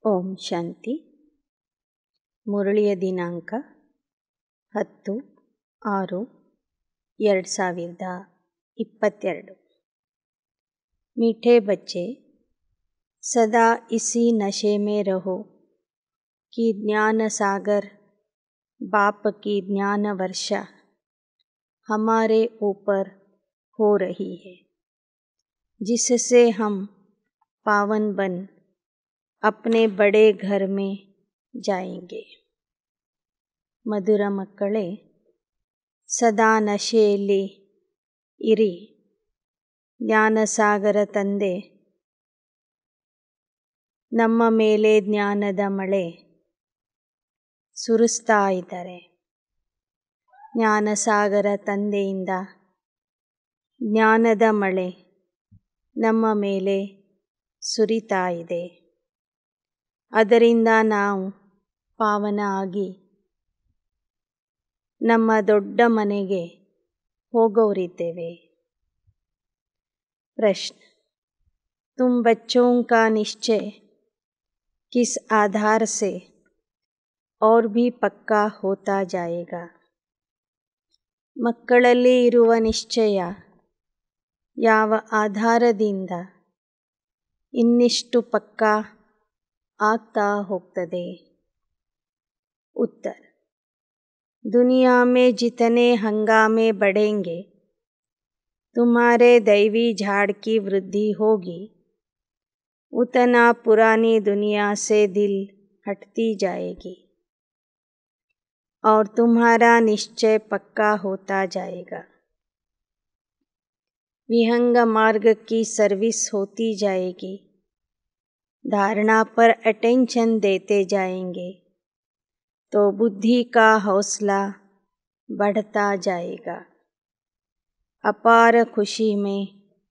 ಓಂ ಶಾಂತಿ. ಮುರಳಿಯ ದಿನಾಂಕ 10/6/2022. मीठे बच्चे, सदा इसी नशे में रहो कि ज्ञान सागर बाप की ज्ञान वर्षा हमारे ऊपर हो रही है, जिससे हम पावन बन अपने बड़े घर में जाएंगे. ಮಧುರ ಮಕ್ಕಳೇ, ಸದಾ ನಶೆಯಲ್ಲಿ ಇರಿ. ಜ್ಞಾನಸಾಗರ ತಂದೆ ನಮ್ಮ ಮೇಲೆ ಜ್ಞಾನದ ಮಳೆ ಸುರಿಸ್ತಾ ಇದ್ದಾರೆ. ಜ್ಞಾನಸಾಗರ ತಂದೆಯಿಂದ ಜ್ಞಾನದ ಮಳೆ ನಮ್ಮ ಮೇಲೆ ಸುರಿತಾ ಇದೆ. ಅದರಿಂದ ನಾವು ಪಾವನ ಆಗಿ ನಮ್ಮ ದೊಡ್ಡ ಮನೆಗೆ ಹೋಗೋರಿದ್ದೇವೆ. प्रश्न: तुम बच्चों का निश्चय किस आधार से और भी पक्का होता जाएगा? ಮಕ್ಕಳಲ್ಲಿ ಇರುವ ನಿಶ್ಚಯ ಯಾವ ಆಧಾರದಿಂದ ಇನ್ನಿಷ್ಟು ಪಕ್ಕಾ ಆಗ್ತಾ ಹೋಗ್ತದೆ? उत्तर: दुनिया में जितने हंगामे बढ़ेंगे, तुम्हारे दैवी झाड़ की वृद्धि होगी, उतना पुरानी दुनिया से दिल हटती जाएगी और तुम्हारा निश्चय पक्का होता जाएगा. विहंग मार्ग की सर्विस होती जाएगी. धारणा पर अटेंशन देते जाएंगे तो बुद्धि का हौसला बढ़ता जाएगा. ಅಪಾರ ಖುಷಿ में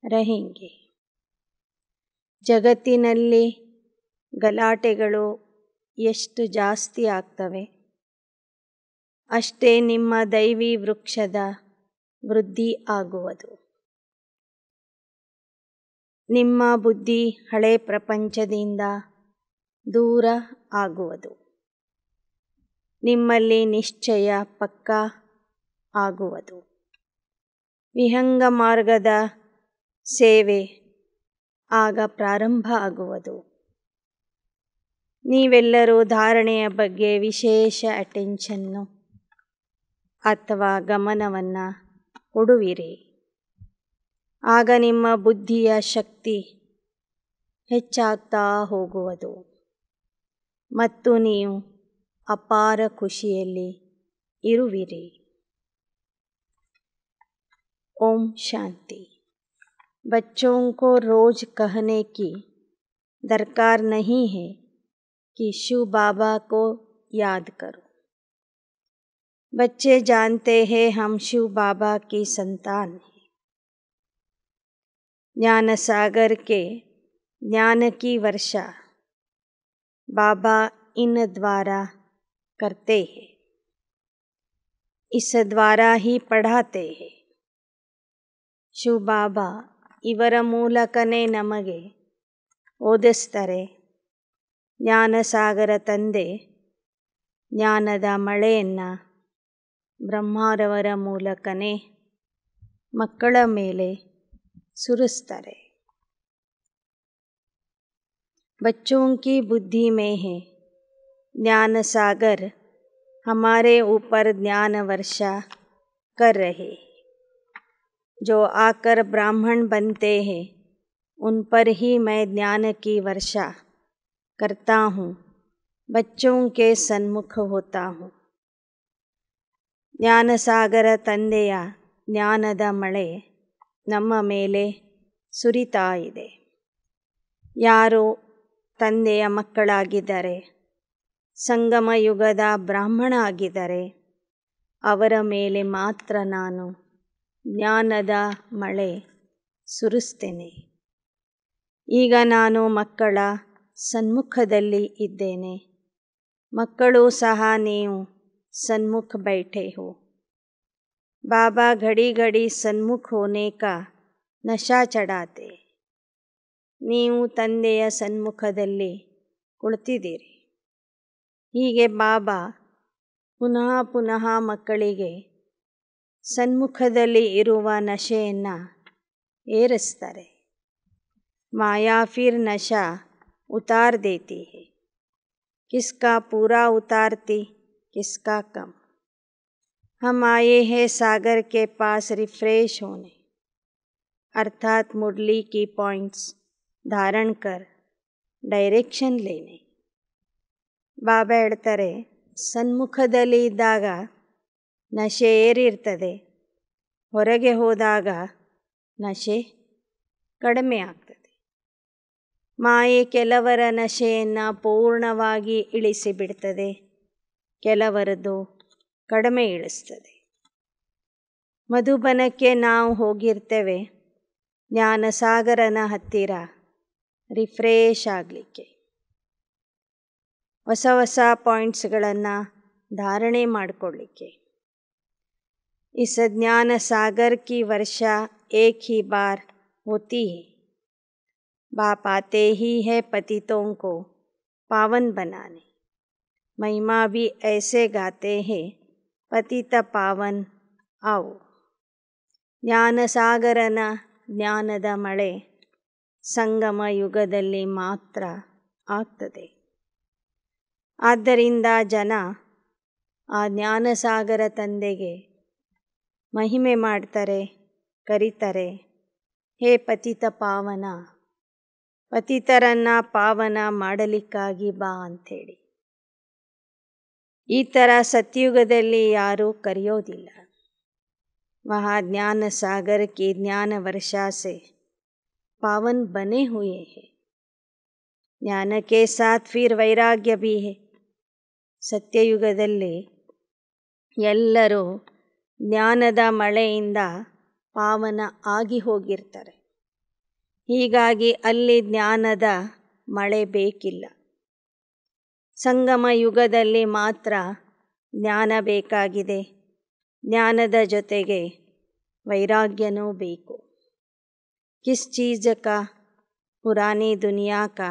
रहेंगे. ಜಗತ್ತಿನಲ್ಲಿ ಗಲಾಟೆಗಳು ಎಷ್ಟು ಜಾಸ್ತಿ ಆಗ್ತವೆ, ಅಷ್ಟೇ ನಿಮ್ಮ ದೈವಿ ವೃಕ್ಷದ ವೃದ್ಧಿ ಆಗುವುದು. ನಿಮ್ಮ ಬುದ್ಧಿ ಹಳೆ ಪ್ರಪಂಚದಿಂದ ದೂರ ಆಗುವುದು. ನಿಮ್ಮಲ್ಲಿ ನಿಶ್ಚಯ ಪಕ್ಕಾ ಆಗುವುದು. ವಿಹಂಗ ಮಾರ್ಗದ ಸೇವೆ ಆಗ ಪ್ರಾರಂಭ ಆಗುವುದು. ನೀವೆಲ್ಲರೂ ಧಾರಣೆಯ ಬಗ್ಗೆ ವಿಶೇಷ ಅಟೆನ್ಷನ್ನು ಅಥವಾ ಗಮನವನ್ನು ಕೊಡುವಿರಿ. ಆಗ ನಿಮ್ಮ ಬುದ್ಧಿಯ ಶಕ್ತಿ ಹೆಚ್ಚಾಗ್ತಾ ಹೋಗುವುದು ಮತ್ತು ನೀವು ಅಪಾರ ಖುಷಿಯಲ್ಲಿ ಇರುವಿರಿ. ओम शांति. बच्चों को रोज कहने की दरकार नहीं है कि शिव बाबा को याद करो. बच्चे जानते हैं हम शिव बाबा की संतान हैं. ज्ञान सागर के ज्ञान की वर्षा बाबा इन द्वारा करते हैं, इस द्वारा ही पढ़ाते हैं. ಶಿವ ಬಾಬಾ ಇವರ ಮೂಲಕನೇ ನಮಗೆ ಓದಿಸ್ತಾರೆ. ಜ್ಞಾನಸಾಗರ ತಂದೆ ಜ್ಞಾನದ ಮಳೆಯನ್ನು ಬ್ರಹ್ಮರವರ ಮೂಲಕನೇ ಮಕ್ಕಳ ಮೇಲೆ ಸುರಿಸ್ತಾರೆ. बच्चों की बुद्धि में है ज्ञान सागर हमारे ऊपर ज्ञान वर्षा कर रहे. जो आकर ब्राह्मण बनते हैं उन पर ही मैं ज्ञान की वर्षा करता हूँ, बच्चों के सन्मुख होता हूँ. ಜ್ಞಾನಸಾಗರ ತಂದೆಯ ಜ್ಞಾನದ ಮಳೆ ನಮ್ಮ ಮೇಲೆ ಸುರಿತಾ ಇದೆ. ಯಾರು ತಂದೆಯ ಮಕ್ಕಳಾಗಿದ್ದಾರೆ, ಸಂಗಮ ಯುಗದ ಬ್ರಾಹ್ಮಣ ಆಗಿದ್ದಾರೆ, ಅವರ ಮೇಲೆ ಮಾತ್ರ ನಾನು ಜ್ಞಾನದ ಮಳೆ ಸುರಿಸ್ತೇನೆ. ಈಗ ನಾನು ಮಕ್ಕಳ ಸನ್ಮುಖದಲ್ಲಿ ಇದ್ದೇನೆ. ಮಕ್ಕಳು ಸಹ ನೀವು सन्मुख बैठे हो. बाबा घड़ी घड़ी सन्मुख होने का नशा चढ़ाते. ನೀವು ತಂದೆಯ ಸನ್ಮುಖದಲ್ಲಿ ಕುಳಿತಿದ್ದೀರಿ. ಹೀಗೆ ಬಾಬಾ ಪುನಃ ಪುನಃ ಮಕ್ಕಳಿಗೆ ಸನ್ಮುಖದಲ್ಲಿ ಇರುವ ನಶೆಯನ್ನು ಏರಿಸ್ತಾರೆ. ಮಾಯಾ ಫಿರ್ ನಶಾ उतार देती है, किसका पूरा उतारती किसका कम. हम आए हैं सागर के पास रिफ्रेश होने, अर्थात मुरली की पॉइंट्स धारण कर ಡೈರೆಕ್ಷನ್ ಲೇನೆ. ಬಾಬಾ ಹೇಳ್ತಾರೆ, ಸನ್ಮುಖದಲ್ಲಿ ಇದ್ದಾಗ ನಶೆ ಏರಿರ್ತದೆ, ಹೊರಗೆ ಹೋದಾಗ ನಶೆ ಕಡಿಮೆ ಆಗ್ತದೆ. ಮಾಯೆ ಕೆಲವರ ನಶೆಯನ್ನು ಪೂರ್ಣವಾಗಿ ಇಳಿಸಿಬಿಡ್ತದೆ, ಕೆಲವರದು ಕಡಿಮೆ ಇಳಿಸ್ತದೆ. ಮಧುಬನಕ್ಕೆ ನಾವು ಹೋಗಿರ್ತೇವೆ ಜ್ಞಾನಸಾಗರನ ಹತ್ತಿರ ರಿಫ್ರೆಶ್ ಆಗಲಿಕ್ಕೆ, ಹೊಸ ಹೊಸ ಪಾಯಿಂಟ್ಸ್ಗಳನ್ನು ಧಾರಣೆ ಮಾಡಿಕೊಳ್ಳಿಕ್ಕೆ. इस ज्ञान सागर की वर्षा एक ही बार होती है. बाप आते ही है पतितों को पावन बनाने. महिमा भी ऐसे गाते हैं, पतित पावन आओ. ಜ್ಞಾನ ಸಾಗರನ ಜ್ಞಾನದ ಮಳೆ ಸಂಗಮ ಯುಗದಲ್ಲಿ ಮಾತ್ರ ಆಗ್ತದೆ. ಆದ್ದರಿಂದ ಜನ ಆ ಜ್ಞಾನಸಾಗರ ತಂದೆಗೆ ಮಹಿಮೆ ಮಾಡ್ತಾರೆ, ಕರೀತಾರೆ, ಹೇ ಪತಿತ ಪಾವನ, ಪತಿತರನ್ನು ಪಾವನ ಮಾಡಲಿಕ್ಕಾಗಿ ಬಾ ಅಂಥೇಳಿ. ಈ ಥರ ಸತ್ಯುಗದಲ್ಲಿ ಯಾರೂ ಕರೆಯೋದಿಲ್ಲ. वहाँ ज्ञान सागर की ज्ञान वर्षा से पावन बने हुए हैं. ज्ञान के साथ फिर वैराग्य भी है. ಸತ್ಯಯುಗದಲ್ಲಿ ಎಲ್ಲರೂ ಜ್ಞಾನದ ಮಳೆಯಿಂದ ಪಾವನ ಆಗಿ ಹೋಗಿರ್ತಾರೆ. ಹೀಗಾಗಿ ಅಲ್ಲಿ ಜ್ಞಾನದ ಮಳೆ ಬೇಕಿಲ್ಲ. ಸಂಗಮ ಯುಗದಲ್ಲಿ ಮಾತ್ರ ಜ್ಞಾನ ಬೇಕಾಗಿದೆ. ಜ್ಞಾನದ ಜೊತೆಗೆ ವೈರಾಗ್ಯನೂ ಬೇಕು. किस चीज़ का पुरानी दुनिया का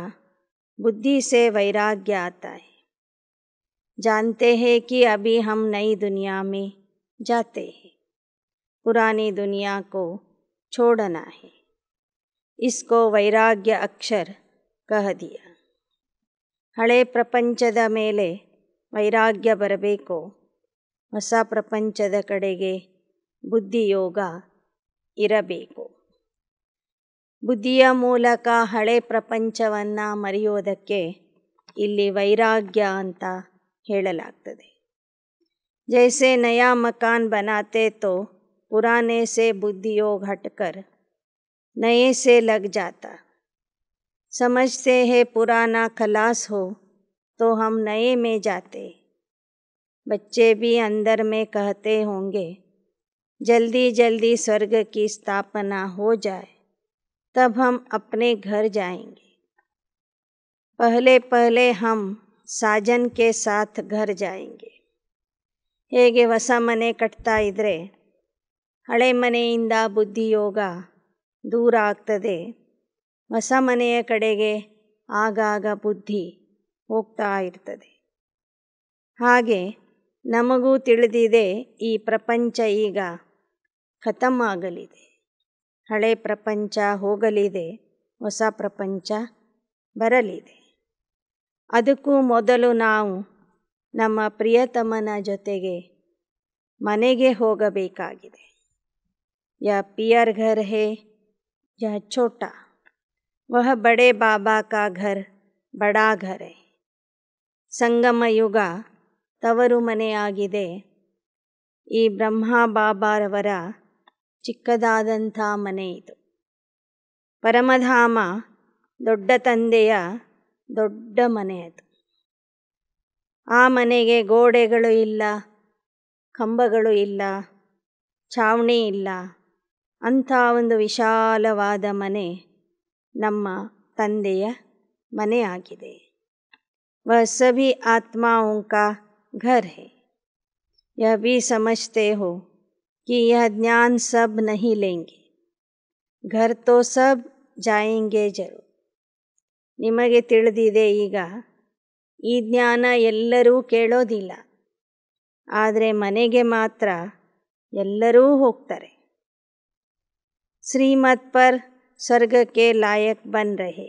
बुद्धि से वैराग्य आता है. जानते हैं कि अभी हम नई दुनिया में जाते हैं, पुरानी दुनिया को छोड़ना है. इसको वैराग्य अक्षर कह दिया. ಹಳೆ ಪ್ರಪಂಚದ ಮೇಲೆ ವೈರಾಗ್ಯ ಬರಬೇಕು, ಹೊಸ ಪ್ರಪಂಚದ ಕಡೆಗೆ ಬುದ್ಧಿಯೋಗ ಇರಬೇಕು. ಬುದ್ಧಿಯ ಮೂಲಕ ಹಳೆ ಪ್ರಪಂಚವನ್ನು ಮರೆಯೋದಕ್ಕೆ ಇಲ್ಲಿ ವೈರಾಗ್ಯ ಅಂತ ಹೇಳಲಾಗ್ತದೆ. ಜೈಸೆ ನಯಾ ಮಕಾನ್ ಬನಾತೆ ತೋ ಪುರಾನೆ ಸೆ ಬುದ್ಧಿಯೋಗ ಹಟ್ಕರ್ ನಯೆ ಸೆ ಲಗ್ ಜಾತಾ. समझते हैं पुराना खलास हो तो हम नए में जाते. बच्चे भी अंदर में कहते होंगे जल्दी जल्दी स्वर्ग की स्थापना हो जाए तब हम अपने घर जाएंगे. पहले पहले हम साजन के साथ घर जाएंगे. ಹೇಗೆ ಹೊಸ ಮನೆ ಕಟ್ತಾ ಇದ್ದರೆ ಹಳೆ ಮನೆಯಿಂದ ಬುದ್ಧಿಯೋಗ ದೂರ ಆಗ್ತದೆ, ಹೊಸ ಮನೆಯ ಕಡೆಗೆ ಆಗಾಗ ಬುದ್ಧಿ ಹೋಗ್ತಾ ಇರ್ತದೆ. ಹಾಗೆ ನಮಗೂ ತಿಳಿದಿದೆ, ಈ ಪ್ರಪಂಚ ಈಗ ಖತಮ್ ಆಗಲಿದೆ. ಹಳೆ ಪ್ರಪಂಚ ಹೋಗಲಿದೆ, ಹೊಸ ಪ್ರಪಂಚ ಬರಲಿದೆ. ಅದಕ್ಕೂ ಮೊದಲು ನಾವು ನಮ್ಮ ಪ್ರಿಯತಮನ ಜೊತೆಗೆ ಮನೆಗೆ ಹೋಗಬೇಕಾಗಿದೆ. ಯಾ ಪಿಯರ್ ಘರ್ ಹೇ ಯಾ ಛೋಟಾ, वह बड़े बाबा का घर बड़ा घर है. ಸಂಗಮ ಯುಗ ತವರು ಮನೆಯಾಗಿದೆ. ಈ ಬ್ರಹ್ಮ ಬಾಬಾರವರ ಚಿಕ್ಕದಾದಂಥ ಮನೆ ಇದು. ಪರಮಧಾಮ ದೊಡ್ಡ ತಂದೆಯ ದೊಡ್ಡ ಮನೆ ಅದು. ಆ ಮನೆಗೆ ಗೋಡೆಗಳು ಇಲ್ಲ, ಕಂಬಗಳು ಇಲ್ಲ, ಛಾವಣಿ ಇಲ್ಲ. ಅಂಥ ಒಂದು ವಿಶಾಲವಾದ ಮನೆ ನಮ್ಮ ತಂದೆಯ ಮನೆ ಆಗಿದೆ. वह सभी आत्माओं का घर है. यह भी समझते हो कि यह ज्ञान सब नहीं लेंगे, घर तो सब जाएंगे जरूर. ನಿಮಗೆ ತಿಳಿದಿದೆ ಈಗ ಈ ಜ್ಞಾನ ಎಲ್ಲರೂ ಕೇಳೋದಿಲ್ಲ, ಆದರೆ ಮನೆಗೆ ಮಾತ್ರ ಎಲ್ಲರೂ ಹೋಗ್ತಾರೆ. श्रीमत पर स्वर्ग के लायक बन रहे,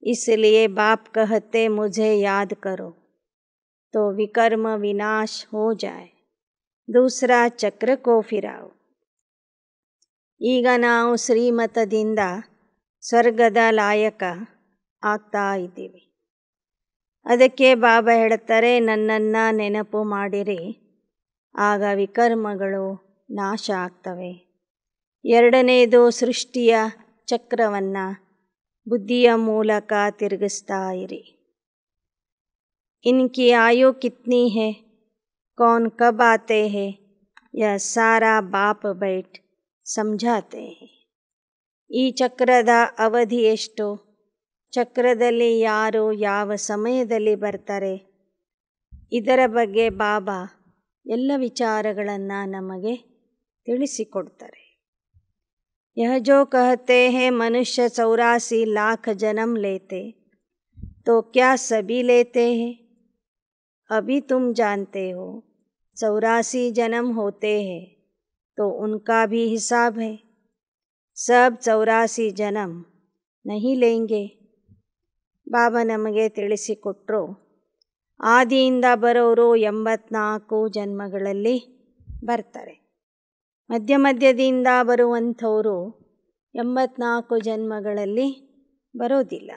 इसलिए बाप कहते मुझे याद करो तो विकर्म विनाश हो जाए, दूसरा चक्र को फिराओ. ಈಗ ನಾವು ಶ್ರೀಮತದಿಂದ ಸ್ವರ್ಗದ ಲಾಯಕ ಆಗ್ತಾ ಇದ್ದೀವಿ. ಅದಕ್ಕೆ ಬಾಬಾ ಹೇಳ್ತಾರೆ, ನನ್ನನ್ನು ನೆನಪು ಮಾಡಿರಿ, ಆಗ ವಿಕರ್ಮಗಳು ನಾಶ ಆಗ್ತವೆ. ಎರಡನೇದು, ಸೃಷ್ಟಿಯ ಚಕ್ರವನ್ನು ಬುದ್ಧಿಯ ಮೂಲಕ ತಿರುಗಿಸ್ತಾ ಇರಿ. ಇನ್ಕಿ ಆಯು ಕಿತ್ನಿ ಹೈ, ಕೌನ್ ಕಬ್ ಆತೆ ಹೈ, ಯಹ ಸಾರಾ ಬಾಪ್ ಬೈಟ್ ಸಮझाते हैं. ಈ ಚಕ್ರದ ಅವಧಿ ಎಷ್ಟು, ಚಕ್ರದಲ್ಲಿ ಯಾರು ಯಾವ ಸಮಯದಲ್ಲಿ ಬರ್ತಾರೆ, ಇದರ ಬಗ್ಗೆ ಬಾಬಾ ಎಲ್ಲ ವಿಚಾರಗಳನ್ನು ನಮಗೆ ತಿಳಿಸಿಕೊಡ್ತಾರೆ. यह जो कहते हैं मनुष्य 84 लाख जन्म लेते, तो क्या सभी लेते हैं? अभी तुम जानते हो 84 जन्म होते हैं, तो उनका भी हिसाब है. सब 84 जन्म नहीं लेंगे. ಬಾಬಾ ನಮಗೆ ತಿಳಿಸಿಕೊಟ್ರು, ಆದಿಯಿಂದ ಬರೋರು 84 ಜನ್ಮಗಳಲ್ಲಿ ಬರ್ತಾರೆ. ಮಧ್ಯ ಮಧ್ಯದಿಂದ ಬರುವಂಥವರು 84 ಜನ್ಮಗಳಲ್ಲಿ ಬರೋದಿಲ್ಲ.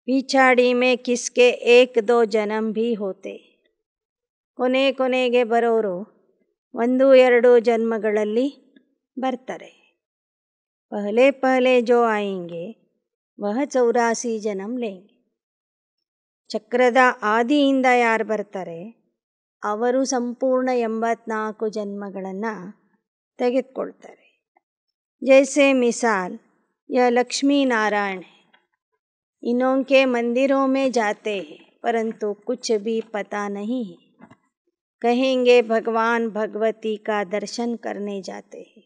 ಪಿಛಾಡಿ ಮೇ ಕಿಸ್ಕೆ 1-2 ಜನ್ಮ ಭೀ ಹೋತೆ, ಕೊನೆಗೆ ಬರೋರು 1-2 ಜನ್ಮಗಳಲ್ಲಿ ಬರ್ತಾರೆ. ಪಹಲೆ ಜೋ ಆಯೆಂಗೆ ವಹ 84 ಜನ್ಮ ಲೇಂಗೆ. ಚಕ್ರದ ಆದಿಯಿಂದ ಯಾರು ಬರ್ತಾರೆ ಅವರು ಸಂಪೂರ್ಣ 84 ಜನ್ಮಗಳನ್ನು ತೆಗೆದುಕೊಳ್ತಾರೆ. ಜೈಸೆ ಮಿಸಾಲ್ ಯಹ ಲಕ್ಷ್ಮೀ ನಾರಾಯಣ है, इन्हों के मंदिरों में जाते हैं परंतु कुछ भी पता नहीं है, कहेंगे भगवान भगवती का दर्शन करने जाते हैं.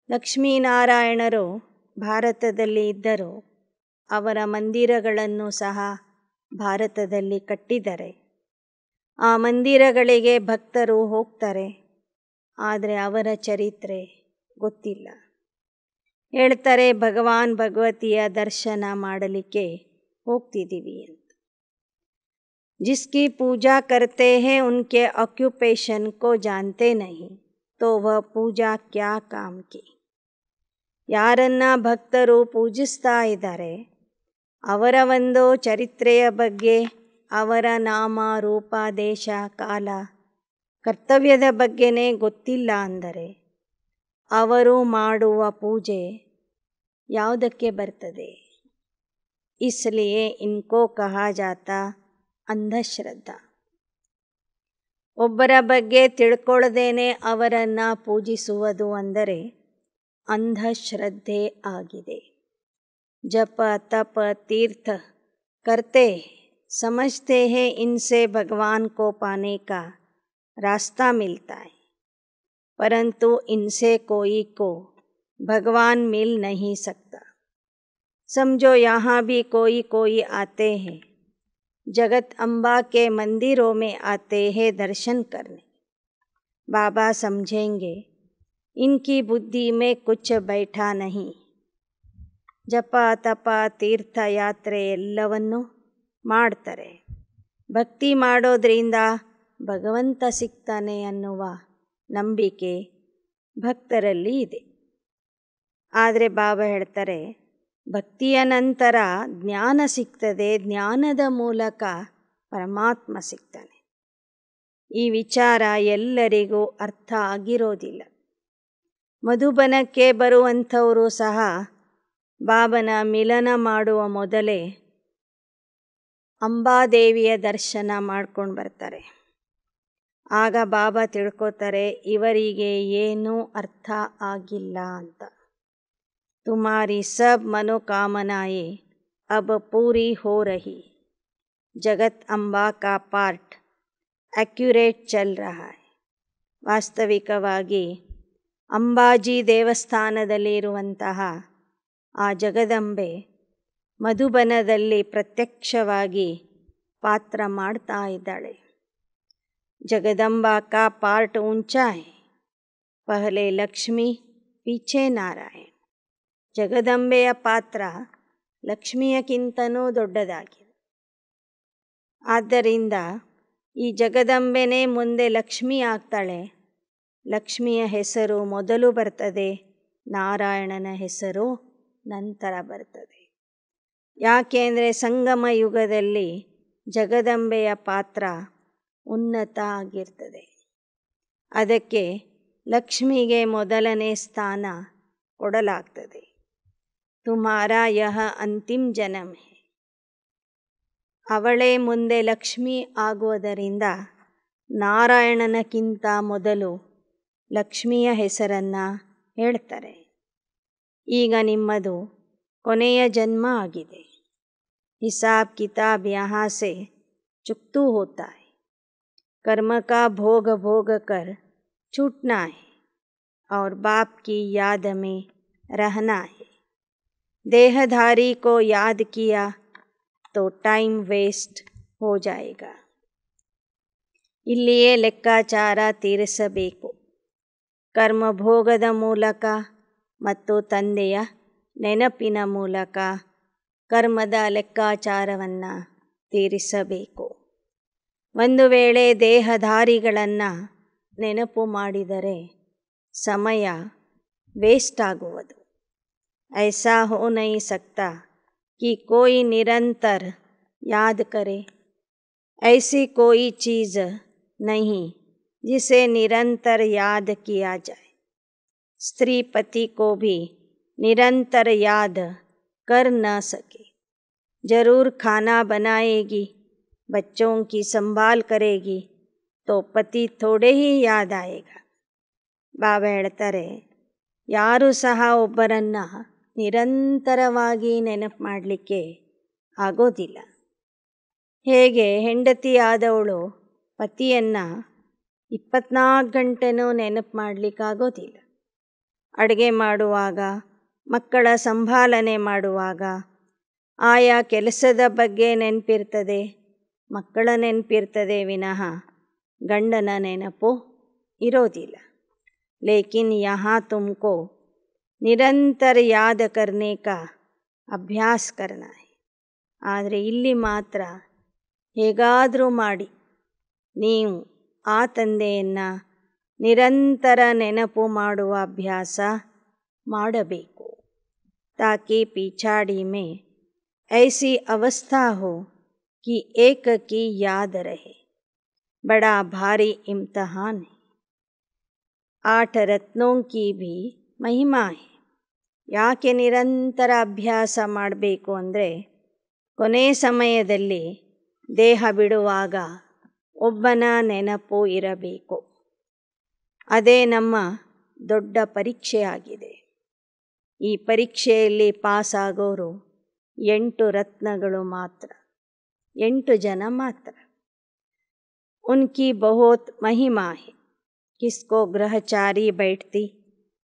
ಲಕ್ಷ್ಮೀನಾರಾಯಣರು ಭಾರತದಲ್ಲಿ ಇದ್ದರು, ಅವರ ಮಂದಿರಗಳನ್ನು ಸಹ ಭಾರತದಲ್ಲಿ ಕಟ್ಟಿದ್ದಾರೆ. ಆ ಮಂದಿರಗಳಿಗೆ ಭಕ್ತರು ಹೋಗ್ತಾರೆ, ಆದರೆ ಅವರ ಚರಿತ್ರೆ ಗೊತ್ತಿಲ್ಲ. ಹೇಳ್ತಾರೆ ಭಗವಾನ್ ಭಗವತಿಯ ದರ್ಶನ ಮಾಡಲಿಕ್ಕೆ ಹೋಗ್ತಿದ್ದೀವಿ ಅಂತ. जिसकी पूजा करते हैं उनके ऑक्यूपेशन को जानते नहीं, तो वह पूजा क्या काम की. ಯಾರನ್ನ ಭಕ್ತರು ಪೂಜಿಸ್ತಾ ಇದ್ದಾರೆ ಅವರ ಒಂದು ಚರಿತ್ರೆಯ ಬಗ್ಗೆ, ಅವರ ನಾಮ ರೂಪ ದೇಶ ಕಾಲ ಕರ್ತವ್ಯದ ಬಗ್ಗೆನೇ ಗೊತ್ತಿಲ್ಲ ಅಂದರೆ ಅವರು ಮಾಡುವ ಪೂಜೆ ಯಾವುದಕ್ಕೆ ಬರ್ತದೆ. ಇಸ್ಲಿಯೇ ಇನ್ಕೋ ಕಹಾ ಜಾತಾ ಅಂಧಶ್ರದ್ಧಾ. ಒಬ್ಬರ ಬಗ್ಗೆ ತಿಳ್ಕೊಳ್ಳದೇನೆ ಅವರನ್ನು ಪೂಜಿಸುವುದು ಅಂದರೆ ಅಂಧಶ್ರದ್ಧೆ ಆಗಿದೆ. ಜಪ ತಪ तीर्थ करते समझते हैं इनसे भगवान को पाने का रास्ता मिलता है, परंतु इनसे कोई को भगवान मिल नहीं सकता. समझो यहाँ भी कोई आते हैं, जगत अम्बा के मंदिरों में आते हैं दर्शन करने. बाबा समझेंगे इनकी बुद्धि में कुछ बैठा नहीं. ಜಪ ತಪ ತೀರ್ಥ ಯಾತ್ರೆ ಎಲ್ಲವನ್ನು ಮಾಡ್ತಾರೆ. ಭಕ್ತಿ ಮಾಡೋದ್ರಿಂದ ಭಗವಂತ ಸಿಗ್ತಾನೆ ಅನ್ನುವ ನಂಬಿಕೆ ಭಕ್ತರಲ್ಲಿ ಇದೆ. ಆದರೆ ಬಾಬಾ ಹೇಳ್ತಾರೆ ಭಕ್ತಿಯ ನಂತರ ಜ್ಞಾನ ಸಿಗ್ತದೆ, ಜ್ಞಾನದ ಮೂಲಕ ಪರಮಾತ್ಮ ಸಿಗ್ತಾನೆ. ಈ ವಿಚಾರ ಎಲ್ಲರಿಗೂ ಅರ್ಥ ಆಗಿರೋದಿಲ್ಲ. ಮಧುಬನಕ್ಕೆ ಬರುವಂಥವರು ಸಹ ಬಾಬನ ಮಿಲನ ಮಾಡುವ ಮೊದಲೇ ಅಂಬಾದೇವಿಯ ದರ್ಶನ ಮಾಡ್ಕೊಂಡು ಬರ್ತಾರೆ. ಆಗ ಬಾಬಾ ತಿಳ್ಕೊತಾರೆ ಇವರಿಗೆ ಏನೂ ಅರ್ಥ ಆಗಿಲ್ಲ ಅಂತ. ತುಮಾರಿ ಸಬ್ ಮನೋಕಾಮನಾಯೇ ಅಬ್ ಪೂರಿ ಹೋ ರಹಿ, ಜಗತ್ ಅಂಬಾ ಕಾ ಪಾರ್ಟ್ ಅಕ್ಯುರೇಟ್ ಚಲ್ ರಹಾ ಹೈ. ವಾಸ್ತವಿಕವಾಗಿ ಅಂಬಾಜಿ ದೇವಸ್ಥಾನದಲ್ಲಿ ಇರುವಂತಹ ಆ ಜಗದಂಬೆ ಮಧುಬನದಲ್ಲಿ ಪ್ರತ್ಯಕ್ಷವಾಗಿ ಪಾತ್ರ ಮಾಡ್ತಾ ಇದ್ದಾಳೆ. ಜಗದಂಬಾ ಕಾ ಪಾರ್ಟ್ ಊಂಚಾ ಹೈ, ಪಹಲೆ ಲಕ್ಷ್ಮಿ ಪೀಛೆ ನಾರಾಯಣ್. ಜಗದಂಬೆಯ ಪಾತ್ರ ಲಕ್ಷ್ಮಿಯಕ್ಕಿಂತನೂ ದೊಡ್ಡದಾಗಿದೆ. ಆದ್ದರಿಂದ ಈ ಜಗದಂಬೆನೇ ಮುಂದೆ ಲಕ್ಷ್ಮಿ ಆಗ್ತಾಳೆ. ಲಕ್ಷ್ಮಿಯ ಹೆಸರು ಮೊದಲು ಬರ್ತದೆ, ನಾರಾಯಣನ ಹೆಸರು ನಂತರ ಬರ್ತದೆ. ಯಾಕೆಂದರೆ ಸಂಗಮ ಯುಗದಲ್ಲಿ ಜಗದಂಬೆಯ ಪಾತ್ರ ಉನ್ನತ ಆಗಿರ್ತದೆ. ಅದಕ್ಕೆ ಲಕ್ಷ್ಮಿಗೆ ಮೊದಲನೇ ಸ್ಥಾನ ಕೊಡಲಾಗ್ತದೆ. ತುಮ್ಹಾರಾ ಯಹ ಅಂತಿಮ್ ಜನಮ್ ಹೈ. ಅವಳೇ ಮುಂದೆ ಲಕ್ಷ್ಮಿ ಆಗುವುದರಿಂದ ನಾರಾಯಣನಕ್ಕಿಂತ ಮೊದಲು ಲಕ್ಷ್ಮಿಯ ಹೆಸರನ್ನು ಹೇಳ್ತಾರೆ. ಈಗ ನಿಮ್ಮದು ಕೊನೆಯ ಜನ್ಮ ಆಗಿದೆ. ಹಿಸಾಬ್ ಕಿತಾಬ್ ಯಹಾ ಸೆ ಚುಕ್ತೂ ಹೋತಾ ಹೈ. कर्म का भोग भोग कर छूटना है और बाप की याद में रहना है. देहधारी को याद किया तो टाइम ವೇಸ್ಟ್ हो जाएगा. ಇಲ್ಲಿಯೇ ಲೆಕ್ಕಾಚಾರ ತೀರಿಸಬೇಕು. ಕರ್ಮಭೋಗದ ಮೂಲಕ ಮತ್ತು ತಂದೆಯ ನೆನಪಿನ ಮೂಲಕ ಕರ್ಮದ ಲೆಕ್ಕಾಚಾರವನ್ನು ತೀರಿಸಬೇಕು. ಒಂದು ವೇಳೆ ದೇಹಧಾರಿಗಳನ್ನು ನೆನಪು ಮಾಡಿದರೆ ಸಮಯ ವೇಸ್ಟ್ ಆಗುವುದು. ಐಸಾ ಹೋ ನಹೀ ಸಕ್ತಾ कि कोई निरंतर याद करे. ऐसी कोई चीज़ नहीं जिसे निरंतर याद किया जाए. स्त्री पति को भी निरंतर याद कर न सके. ज़रूर खाना बनाएगी, बच्चों की संभाल करेगी तो पति थोड़े ही याद आएगा. ಬಾಬಾ ಹೇಳ್ತಾರೆ, ಯಾರೂ ಸಹ ಒಬ್ಬರನ್ನು ನಿರಂತರವಾಗಿ ನೆನಪು ಮಾಡಲಿಕ್ಕೆ ಆಗೋದಿಲ್ಲ. ಹೇಗೆ ಹೆಂಡತಿಯಾದವಳು ಪತಿಯನ್ನು 24 ಗಂಟೆನೂ ನೆನಪು ಮಾಡಲಿಕ್ಕಾಗೋದಿಲ್ಲ. ಅಡುಗೆ ಮಾಡುವಾಗ, ಮಕ್ಕಳ ಸಂಭಾಲನೆ ಮಾಡುವಾಗ ಆಯಾ ಕೆಲಸದ ಬಗ್ಗೆ ನೆನಪಿರ್ತದೆ, ಮಕ್ಕಳ ನೆನಪಿರ್ತದೆ ವಿನಃ ಗಂಡನ ನೆನಪು ಇರೋದಿಲ್ಲ. ಲೇಕಿನ್ ಯಹಾ ತುಮಕೋ ನಿರಂತರ ಯಾದ ಕರ್ನೆ ಕಾ ಅಭ್ಯಾಸ ಕರ್ನಾ ಹೈ. ಆದರೆ ಇಲ್ಲಿ ಮಾತ್ರ ಹೇಗಾದರೂ ಮಾಡಿ ನೀವು ಆ ತಂದೆಯನ್ನು ನಿರಂತರ ನೆನಪು ಮಾಡುವ ಅಭ್ಯಾಸ ಮಾಡಬೇಕು. ತಾಕಿ ಪಿಛಾಡಿ ಮೇ ಐಸಿ ಅವಸ್ಥಾ ಹೋ कि एक की याद रहे. बड़ा भारी इम्तिहान है. 8 रत्नों की भी महिमा है. ಯಾಕೆ ನಿರಂತರ ಅಭ್ಯಾಸ ಮಾಡಬೇಕು ಅಂದರೆ ಕೊನೆ ಸಮಯದಲ್ಲಿ ದೇಹ ಬಿಡುವಾಗ ಒಬ್ಬನ ನೆನಪು ಇರಬೇಕು. ಅದೇ ನಮ್ಮ ದೊಡ್ಡ ಪರೀಕ್ಷೆಯಾಗಿದೆ. ಈ ಪರೀಕ್ಷೆಯಲ್ಲಿ ಪಾಸಾಗೋರು 8 ರತ್ನಗಳು ಮಾತ್ರ, 8 ಜನ ಮಾತ್ರ. ಉನ್ಕಿ ಬಹುತ್ ಮಹಿಮಾ ಹೈ. ಕಿಸ್ಕೋ ಗ್ರಹಚಾರಿ बैठती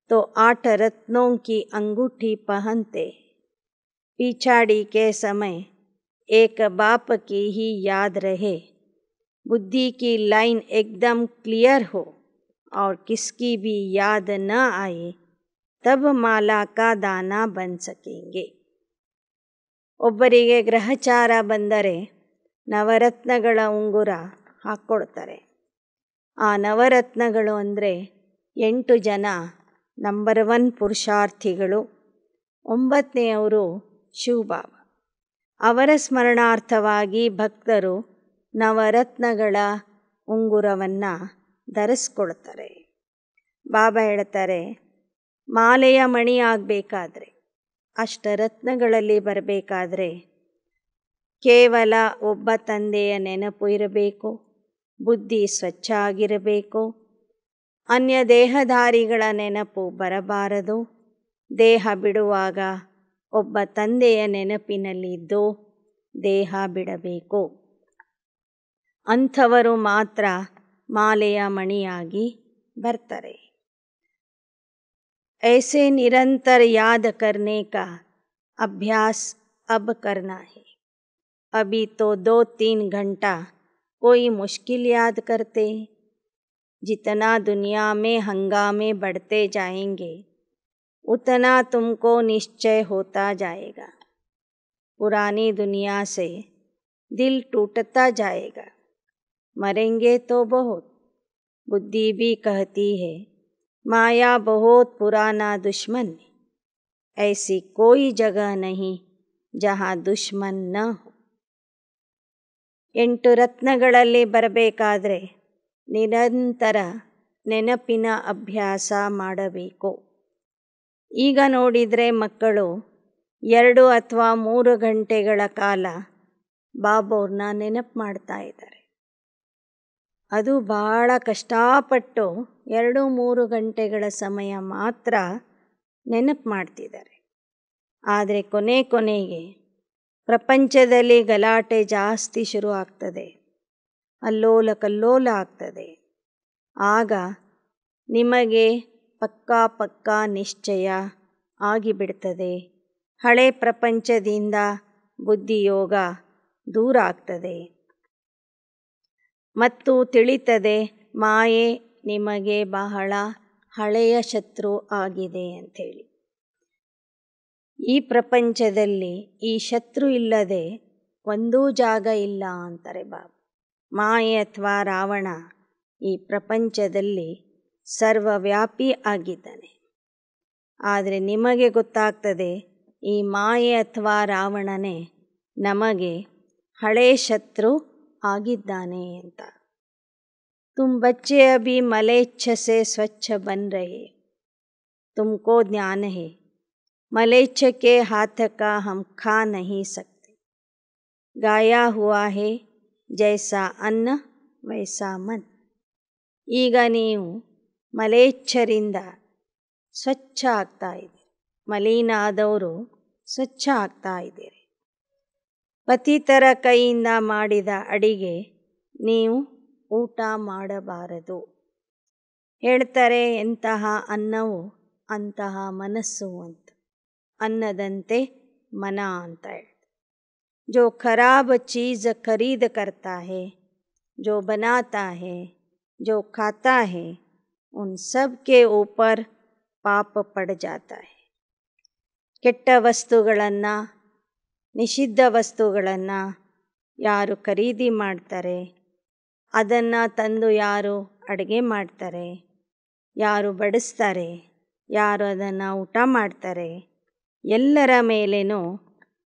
तो 8 रत्नों की अंगूठी पहनते. पिछाड़ी के समय एक बाप की ही याद रहे, बुद्धि की लाइन एकदम क्लियर हो और किसकी भी याद न आए, तब माला का दाना बन सकेंगे. ಒಬ್ಬರಿಗೆ ಗ್ರಹಚಾರ ಬಂದರೆ ನವರತ್ನಗಳ ಉಂಗುರ ಹಾಕ್ಕೊಡ್ತಾರೆ. ಆ ನವರತ್ನಗಳು ಅಂದರೆ 8 ಜನ ನಂಬರ್ 1 ಪುರುಷಾರ್ಥಿಗಳು. 9ನೇಯವರು ಶಿವಬಾಬಾ. ಅವರ ಸ್ಮರಣಾರ್ಥವಾಗಿ ಭಕ್ತರು ನವರತ್ನಗಳ ಉಂಗುರವನ್ನು ಧರಿಸ್ಕೊಳ್ತಾರೆ. ಬಾಬಾ ಹೇಳ್ತಾರೆ, ಮಾಲೆಯ ಮಣಿ ಆಗಬೇಕಾದ್ರೆ, ಅಷ್ಟರತ್ನಗಳಲ್ಲಿ ಬರಬೇಕಾದ್ರೆ ಕೇವಲ ಒಬ್ಬ ತಂದೆಯ ನೆನಪು ಇರಬೇಕು, ಬುದ್ಧಿ ಸ್ವಚ್ಛ ಆಗಿರಬೇಕು, ಅನ್ಯ ದೇಹಧಾರಿಗಳ ನೆನಪು ಬರಬಾರದು. ದೇಹ ಬಿಡುವಾಗ ಒಬ್ಬ ತಂದೆಯ ನೆನಪಿನಲ್ಲಿದ್ದು ದೇಹ ಬಿಡಬೇಕು. ಅಂಥವರು ಮಾತ್ರ ಮಾಲೆಯ ಮಣಿಯಾಗಿ ಬರ್ತಾರೆ. ऐसे निरंतर याद करने का अभ्यास अब करना है। अभी तो 2-3 घंटा कोई मुश्किल याद करते। जितना दुनिया में हंगामे बढ़ते जाएंगे उतना तुमको निश्चय होता जाएगा। पुरानी दुनिया से दिल टूटता जाएगा। मरेंगे तो बहुत। बुद्धि भी कहती है माया बहुत पुराना दुश्मन है। ऐसी कोई जगह नहीं जहाँ दुश्मन न हो। 8 ರತ್ನಗಳಲ್ಲಿ ಬರಬೇಕಾದ್ರೆ ನಿರಂತರ ನೆನಪಿನ ಅಭ್ಯಾಸ ಮಾಡಬೇಕು. ಈಗ ನೋಡಿದರೆ ಮಕ್ಕಳು 2 ಅಥವಾ 3 ಗಂಟೆಗಳ ಕಾಲ ಬಾಬೋರ್ನ ನೆನಪು ಮಾಡ್ತಾ ಇದ್ದಾರೆ. ಅದು ಬಹಳ ಕಷ್ಟಪಟ್ಟು 2-3 ಗಂಟೆಗಳ ಸಮಯ ಮಾತ್ರ ನೆನಪು ಮಾಡ್ತಿದ್ದಾರೆ. ಆದರೆ ಕೊನೆಗೆ ಪ್ರಪಂಚದಲ್ಲಿ ಗಲಾಟೆ ಜಾಸ್ತಿ ಶುರು ಆಗ್ತದೆ, ಅಲ್ಲೋಲ ಕಲ್ಲೋಲ ಆಗ್ತದೆ. ಆಗ ನಿಮಗೆ ಪಕ್ಕಾ ನಿಶ್ಚಯ ಆಗಿಬಿಡ್ತದೆ. ಹಳೆ ಪ್ರಪಂಚದಿಂದ ಬುದ್ಧಿಯೋಗ ದೂರ ಆಗ್ತದೆ ಮತ್ತು ತಿಳಿತದೆ ಮಾಯೆ ನಿಮಗೆ ಬಹಳ ಹಳೆಯ ಶತ್ರು ಆಗಿದೆ ಅಂಥೇಳಿ. ಈ ಪ್ರಪಂಚದಲ್ಲಿ ಈ ಶತ್ರು ಇಲ್ಲದೆ ಒಂದೂ ಜಾಗ ಇಲ್ಲ ಅಂತಾರೆ ಬಾಬಾ. ಮಾಯೆ ಅಥವಾ ರಾವಣ ಈ ಪ್ರಪಂಚದಲ್ಲಿ ಸರ್ವವ್ಯಾಪಿ ಆಗಿದ್ದಾನೆ. ಆದರೆ ನಿಮಗೆ ಗೊತ್ತಾಗ್ತದೆ ಈ ಮಾಯೆ ಅಥವಾ ರಾವಣನೇ ನಮಗೆ ಹಳೆ ಶತ್ರು ಆಗಿದ್ದಾನೆ ಅಂತ. ತುಮ್ ಬಚ್ಚೆ ಅಭಿ ಮಲೇಚ್ಛ ಸೆ ಸ್ವಚ್ಛ ಬನ್ ರಹೆ. ತುಮಕೋ ಜ್ಞಾನ ಹೈ मलेच्छ के हाथ का हम खा नहीं सकते. गाया हुआ है जैसा अन्न वैसा मन. ಈಗ ನೀವು ಮಲೇಚ್ಛರಿಂದ ಸ್ವಚ್ಛ ಆಗ್ತಾ ಇದ್ದೀರಿ. ಮಲಿನ ಆದವರು ಸ್ವಚ್ಛ ಆಗ್ತಾ ಇದ್ದೀರಿ. ಪತಿತರ ಕೈಯಿಂದ ಮಾಡಿದ ಅಡಿಗೆ ನೀವು ಊಟ ಮಾಡಬಾರದು. ಹೇಳ್ತಾರೆ ಎಂತಹ ಅನ್ನವು ಅಂತಹ ಮನಸ್ಸು ಅಂತ. ಅನ್ನದಂತೆ ಮನ ಅಂತ ಹೇಳ್ತಾರೆ. जो खराब चीज़ खरीद करता है, जो बनाता है, जो खाता है, उन सब के ऊपर पाप पड़ जाता है. ಕೆಟ್ಟ ವಸ್ತುಗಳನ್ನು, ನಿಷಿದ್ಧ ವಸ್ತುಗಳನ್ನು ಯಾರು ಖರೀದಿ ಮಾಡ್ತಾರೆ, ಅದನ್ನು ತಂದು ಯಾರು ಅಡುಗೆ ಮಾಡ್ತಾರೆ, ಯಾರು ಬಡಿಸ್ತಾರೆ, ಯಾರು ಅದನ್ನು ಊಟ ಮಾಡ್ತಾರೆ, ಎಲ್ಲರ ಮೇಲೇನೂ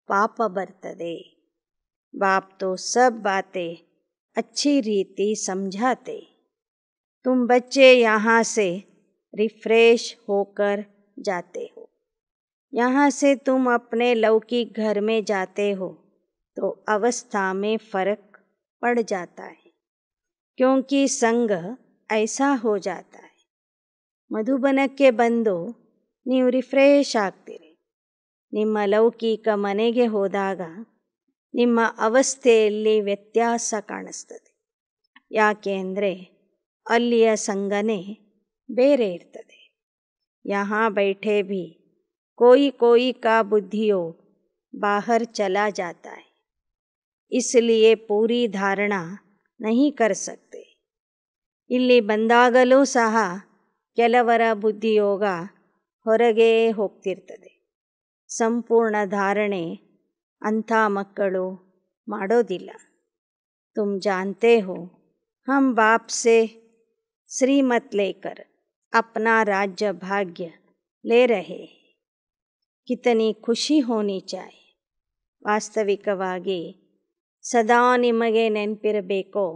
ಪಾಪ ಬರ್ತದೆ. बाप तो सब बातें अच्छी रीति समझाते. तुम बच्चे यहाँ से रिफ्रेश होकर जाते हो. यहाँ से तुम अपने लौकिक घर में जाते हो तो अवस्था में फ़र्क पड़ जाता है, क्योंकि संग ऐसा हो जाता है. ಮಧುಬನಕ್ಕೆ ಬಂದು ನೀವು ರಿಫ್ರೆಶ್ ಆಗ್ತೀರಿ. ನಿಮ್ಮ ಲೌಕಿಕ ಮನೆಗೆ ಹೋದಾಗ ನಿಮ್ಮ ಅವಸ್ಥೆಯಲ್ಲಿ ವ್ಯತ್ಯಾಸ ಕಾಣಿಸ್ತದೆ. ಯಾಕೆ ಅಂದರೆ ಅಲ್ಲಿಯ ಸಂಗನೇ ಬೇರೆ ಇರ್ತದೆ. यहाँ बैठे भी कोई का बुद्धियोग बाहर चला जाता है, इसलिए पूरी धारणा नहीं कर सकते. ಇಲ್ಲಿ ಬಂದಾಗಲೂ ಸಹ ಕೆಲವರ ಬುದ್ಧಿಯೋಗ ಹೊರಗೆ ಹೋಗ್ತಿರ್ತದೆ. ಸಂಪೂರ್ಣ ಧಾರಣೆ ಅಂಥ ಮಕ್ಕಳು ಮಾಡೋದಿಲ್ಲ. ತುಮ್ ಜಾನ್ತೆ ಹೋ हम बाप से श्रीमत लेकर अपना राज्य भाग्य ले रहे हैं. कितनी ಖುಷಿ होनी चाहिए. ವಾಸ್ತವಿಕವಾಗಿ ಸದಾ ನಿಮಗೆ ನೆನಪಿರಬೇಕು,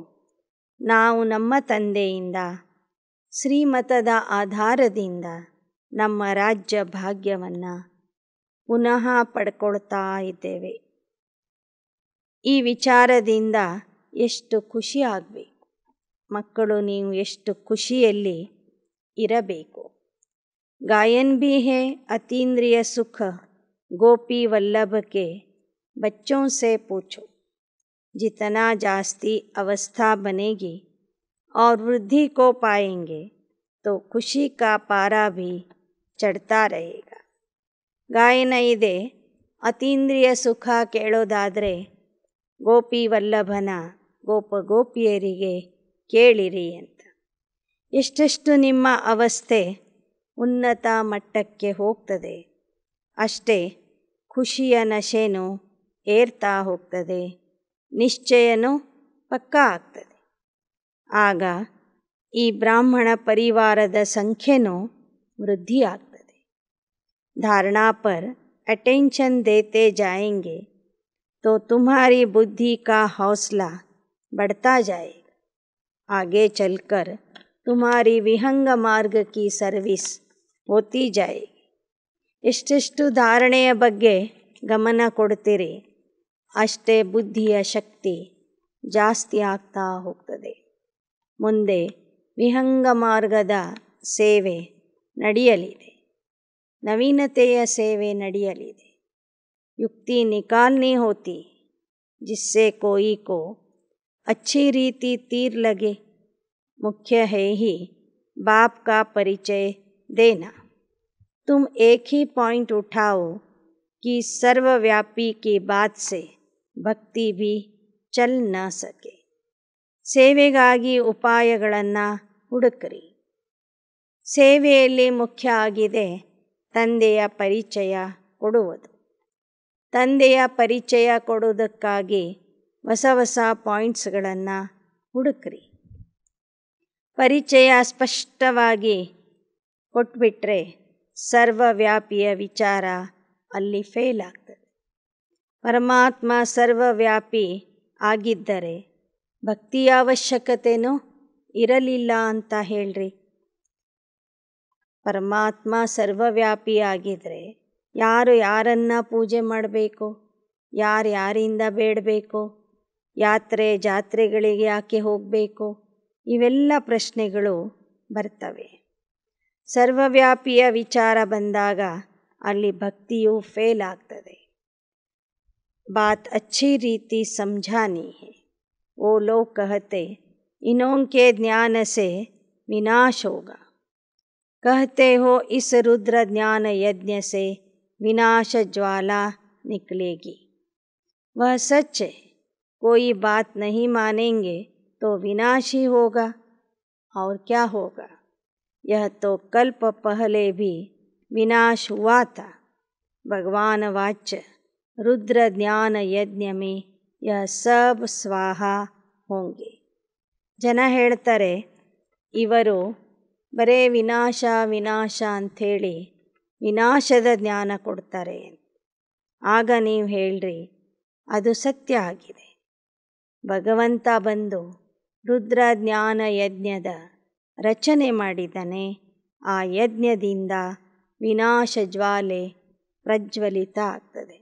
ನಾವು ನಮ್ಮ ತಂದೆಯಿಂದ ಶ್ರೀಮತದ ಆಧಾರದಿಂದ ನಮ್ಮ ರಾಜ್ಯ ಭಾಗ್ಯವನ್ನು ಪುನಃ ಪಡ್ಕೊಳ್ತಾ ಇದ್ದೇವೆ. ಈ ವಿಚಾರದಿಂದ ಎಷ್ಟು ಖುಷಿ ಆಗಬೇಕು. ಮಕ್ಕಳು ನೀವು ಎಷ್ಟು ಖುಷಿಯಲ್ಲಿ ಇರಬೇಕು. गायन भी है अतीन्द्रिय सुख गोपी वल्लभ के बच्चों से पूछो. जितना जास्ती अवस्था बनेगी और वृद्धि को पाएंगे तो खुशी का पारा भी चढ़ता रहेगा. ಗಾಯನ ಇದೆ, ಅತೀಂದ್ರಿಯ ಸುಖ ಕೇಳೋದಾದರೆ ಗೋಪಿ ವಲ್ಲಭನ ಗೋಪ ಗೋಪಿಯರಿಗೆ ಕೇಳಿರಿ ಅಂತ. ಎಷ್ಟೆಷ್ಟು ನಿಮ್ಮ ಅವಸ್ಥೆ ಉನ್ನತ ಮಟ್ಟಕ್ಕೆ ಹೋಗ್ತದೆ, ಅಷ್ಟೇ ಖುಷಿಯ ನಶೆನೂ ಏರ್ತಾ ಹೋಗ್ತದೆ, ನಿಶ್ಚಯನೂ ಪಕ್ಕಾ ಆಗ್ತದೆ. ಆಗ ಈ ಬ್ರಾಹ್ಮಣ ಪರಿವಾರದ ಸಂಖ್ಯೆನೂ ವೃದ್ಧಿ ಆಗ್ತದೆ. धारणा पर अटेंशन देते जाएंगे तो तुम्हारी बुद्धि का हौसला बढ़ता जाएगा. आगे चलकर तुम्हारी विहंग मार्ग की सर्विस होती जाएगी. ಎಷ್ಟೆಷ್ಟು ಧಾರಣೆಯ ಬಗ್ಗೆ ಗಮನ ಕೊಡ್ತೀರಿ ಅಷ್ಟೇ ಬುದ್ಧಿಯ ಶಕ್ತಿ ಜಾಸ್ತಿ ಆಗ್ತಾ ಹೋಗ್ತದೆ. ಮುಂದೆ ವಿಹಂಗ ಮಾರ್ಗದ ಸೇವೆ ನಡೆಯಲಿದೆ, ನವೀನತೆಯ ಸೇವೆ ನಡೆಯಲಿದೆ. युक्ति निकालनी होती जिससे कोई को अच्छी रीति तीर लगे. मुख्य है ही बाप का परिचय देना. तुम एक ही पॉइंट उठाओ कि सर्वव्यापी की बात से भक्ति भी चल न सके. ಸೇವೆಗಾಗಿ ಉಪಾಯಗಳನ್ನು ಹುಡುಕ್ರಿ. ಸೇವೆಯಲ್ಲಿ ಮುಖ್ಯ ಆಗಿದೆ ತಂದೆಯ ಪರಿಚಯ ಕೊಡುವುದು. ತಂದೆಯ ಪರಿಚಯ ಕೊಡುವುದಕ್ಕಾಗಿ ಹೊಸ ಹೊಸ ಪಾಯಿಂಟ್ಸ್ಗಳನ್ನು ಹುಡುಕ್ರಿ. ಪರಿಚಯ ಸ್ಪಷ್ಟವಾಗಿ ಕೊಟ್ಬಿಟ್ರೆ ಸರ್ವವ್ಯಾಪಿಯ ವಿಚಾರ ಅಲ್ಲಿ ಫೇಲ್ ಆಗ್ತದೆ. ಪರಮಾತ್ಮ ಸರ್ವವ್ಯಾಪಿ ಆಗಿದ್ದರೆ ಭಕ್ತಿಯ ಅವಶ್ಯಕತೆಯೂ ಇರಲಿಲ್ಲ ಅಂತ ಹೇಳ್ರಿ. ಪರಮಾತ್ಮ ಸರ್ವವ್ಯಾಪಿ ಆಗಿದ್ದರೆ ಯಾರು ಯಾರನ್ನ ಪೂಜೆ ಮಾಡಬೇಕು, ಯಾರಿಂದ ಬೇಡಬೇಕು, ಯಾತ್ರೆ ಜಾತ್ರೆಗಳಿಗೆ ಯಾಕೆ ಹೋಗಬೇಕು, ಇವೆಲ್ಲ ಪ್ರಶ್ನೆಗಳು ಬರ್ತವೆ. ಸರ್ವವ್ಯಾಪಿಯ ವಿಚಾರ ಬಂದಾಗ ಅಲ್ಲಿ ಭಕ್ತಿಯು ಫೇಲ್ ಆಗ್ತದೆ. ಬಾತ್ ಅಚ್ಚಿ ರೀತಿ ಸಮझानी है. वो लोग कहते इन्हों के ज्ञान से विनाश होगा. कहते हो इस रुद्र ज्ञान यज्ञ से विनाश ज्वाला निकलेगी. वह सच है. कोई बात नहीं मानेंगे तो विनाश ही होगा. और क्या होगा? यह तो कल्प पहले भी विनाश हुआ था. भगवान वाच्य रुद्र ज्ञान यज्ञ में यह सब स्वाहा होंगे. ಜನ ಹೇಳ್ತಾರೆ ಇವರು ಬರೇ ವಿನಾಶ ವಿನಾಶ ಅಂಥೇಳಿ ವಿನಾಶದ ಜ್ಞಾನ ಕೊಡ್ತಾರೆ. ಆಗ ನೀವು ಹೇಳ್ರಿ ಅದು ಸತ್ಯ ಆಗಿದೆ. ಭಗವಂತ ಬಂದು ರುದ್ರ ಜ್ಞಾನ ಯಜ್ಞದ ರಚನೆ ಮಾಡಿದ್ದಾನೆ. ಆ ಯಜ್ಞದಿಂದ ವಿನಾಶ ಜ್ವಾಲೆ ಪ್ರಜ್ವಲಿತ ಆಗ್ತದೆ.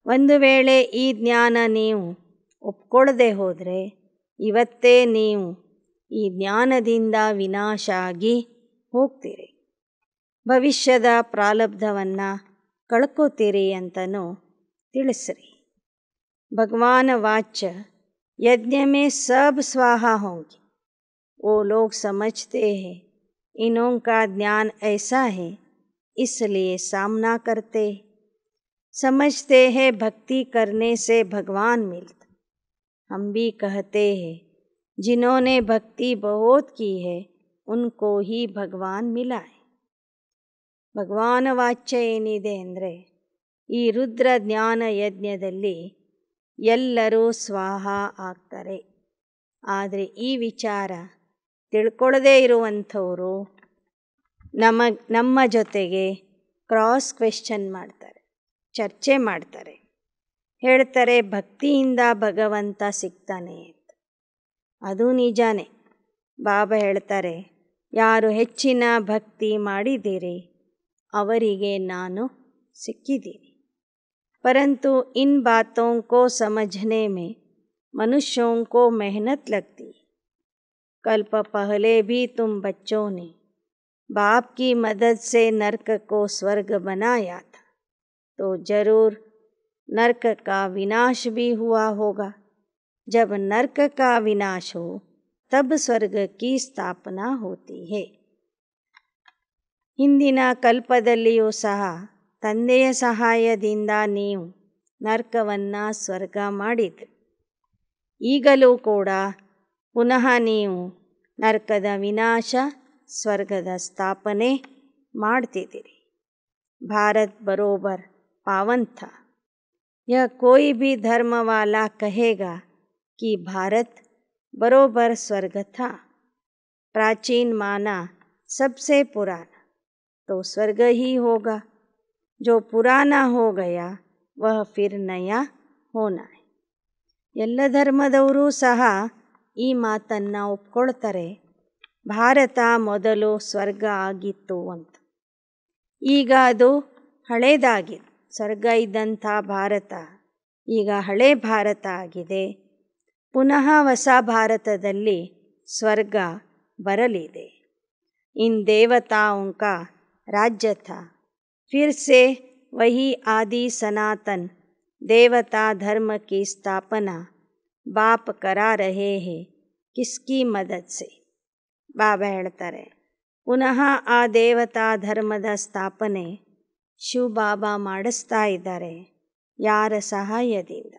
ಒಂದು ವೇಳೆ ಈ ಜ್ಞಾನ ನೀವು ಒಪ್ಕೊಳ್ಳದೆ ಹೋದರೆ ಇವತ್ತೇ ನೀವು ಈ ಜ್ಞಾನದಿಂದ ವಿನಾಶ ಆಗಿ ಹೋಗ್ತೀರಿ, ಭವಿಷ್ಯದ ಪ್ರಾರಬ್ಧವನ್ನು ಕಳ್ಕೋತೀರಿ ಅಂತನೂ ತಿಳಿಸ್ರಿ. ಭಗವಾನ್ ವಾಚ್ಯ यज्ञ में सब स्वाहा होंगे. वो लोग समझते हैं इन्हों का ज्ञान ऐसा है इसलिए सामना करते. समझते हैं भक्ति करने से भगवान मिलता. हम भी कहते हैं जिन्होंने भक्ति बहुत की है उनको ही भगवान मिला है. ಭಗವಾನ ವಾಚ್ಯ ಏನಿದೆ ಅಂದರೆ ಈ ರುದ್ರ ಜ್ಞಾನ ಯಜ್ಞದಲ್ಲಿ ಎಲ್ಲರೂ ಸ್ವಾಹ ಆಗ್ತಾರೆ. ಆದರೆ ಈ ವಿಚಾರ ತಿಳ್ಕೊಳ್ಳದೇ ಇರುವಂಥವರು ನಮ್ಮ ಜೊತೆಗೆ ಕ್ರಾಸ್ ಕ್ವೆಶ್ಚನ್ ಮಾಡ್ತಾರೆ, ಚರ್ಚೆ ಮಾಡ್ತಾರೆ, ಹೇಳ್ತಾರೆ ಭಕ್ತಿಯಿಂದ ಭಗವಂತ ಸಿಗ್ತಾನೆ ಅಂತ. ಅದು ನಿಜಾನೇ. ಬಾಬಾ ಹೇಳ್ತಾರೆ ಯಾರು ಹೆಚ್ಚಿನ ಭಕ್ತಿ ಮಾಡಿದ್ದೀರಿ ಅವರಿಗೆ ನಾನು ಸಿಕ್ಕಿದ್ದೀನಿ. परंतु इन बातों को समझने में मनुष्यों को मेहनत लगती है. कल्प पहले भी तुम बच्चों ने बाप की मदद से नरक को स्वर्ग बनाया था, तो जरूर नरक का विनाश भी हुआ होगा. जब नरक का विनाश हो तब स्वर्ग की स्थापना होती है. ಹಿಂದಿನ ಕಲ್ಪದಲ್ಲಿಯೂ ಸಹ ತಂದೆಯ ಸಹಾಯದಿಂದ ನೀವು ನರಕವನ್ನು ಸ್ವರ್ಗ ಮಾಡಿದ್ರಿ. ಈಗಲೂ ಕೂಡ ಪುನಃ ನೀವು ನರಕದ ವಿನಾಶ, ಸ್ವರ್ಗದ ಸ್ಥಾಪನೆ ಮಾಡ್ತಿದ್ದೀರಿ. भारत बरोबर पावन था। यह कोई भी धर्म वाला कहेगा कि भारत बरोबर स्वर्ग था। प्राचीन माना सबसे पुराना, तो स्वर्ग ही होगा। जो पुराना हो गया वह फिर नया होना है. ಎಲ್ಲ ಧರ್ಮದವರು ಸಹ ಈ ಮಾತನ್ನು ಒಪ್ಕೊಳ್ತಾರೆ, ಭಾರತ ಮೊದಲು ಸ್ವರ್ಗ ಆಗಿತ್ತು ಅಂತ. ಈಗ ಅದು ಹಳೇದಾಗಿದೆ. ಸ್ವರ್ಗ ಇದ್ದಂಥ ಭಾರತ ಈಗ ಹಳೆ ಭಾರತ ಆಗಿದೆ. ಪುನಃ ಹೊಸ ಭಾರತದಲ್ಲಿ ಸ್ವರ್ಗ ಬರಲಿದೆ. ಇನ್ ದೇವತಾओं का राज्य था, फिर से वही आदि सनातन देवता धर्म की स्थापना बाप करा रहे हैं, किसकी मदद से. ಬಾಬಾ ಹೇಳ್ತಾರೆ, ಪುನಃ ಆ ದೇವತಾ ಧರ್ಮದ ಸ್ಥಾಪನೆ ಶಿವಬಾಬಾ ಮಾಡಿಸ್ತಾ ಇದ್ದಾರೆ. ಯಾರ ಸಹಾಯದಿಂದ?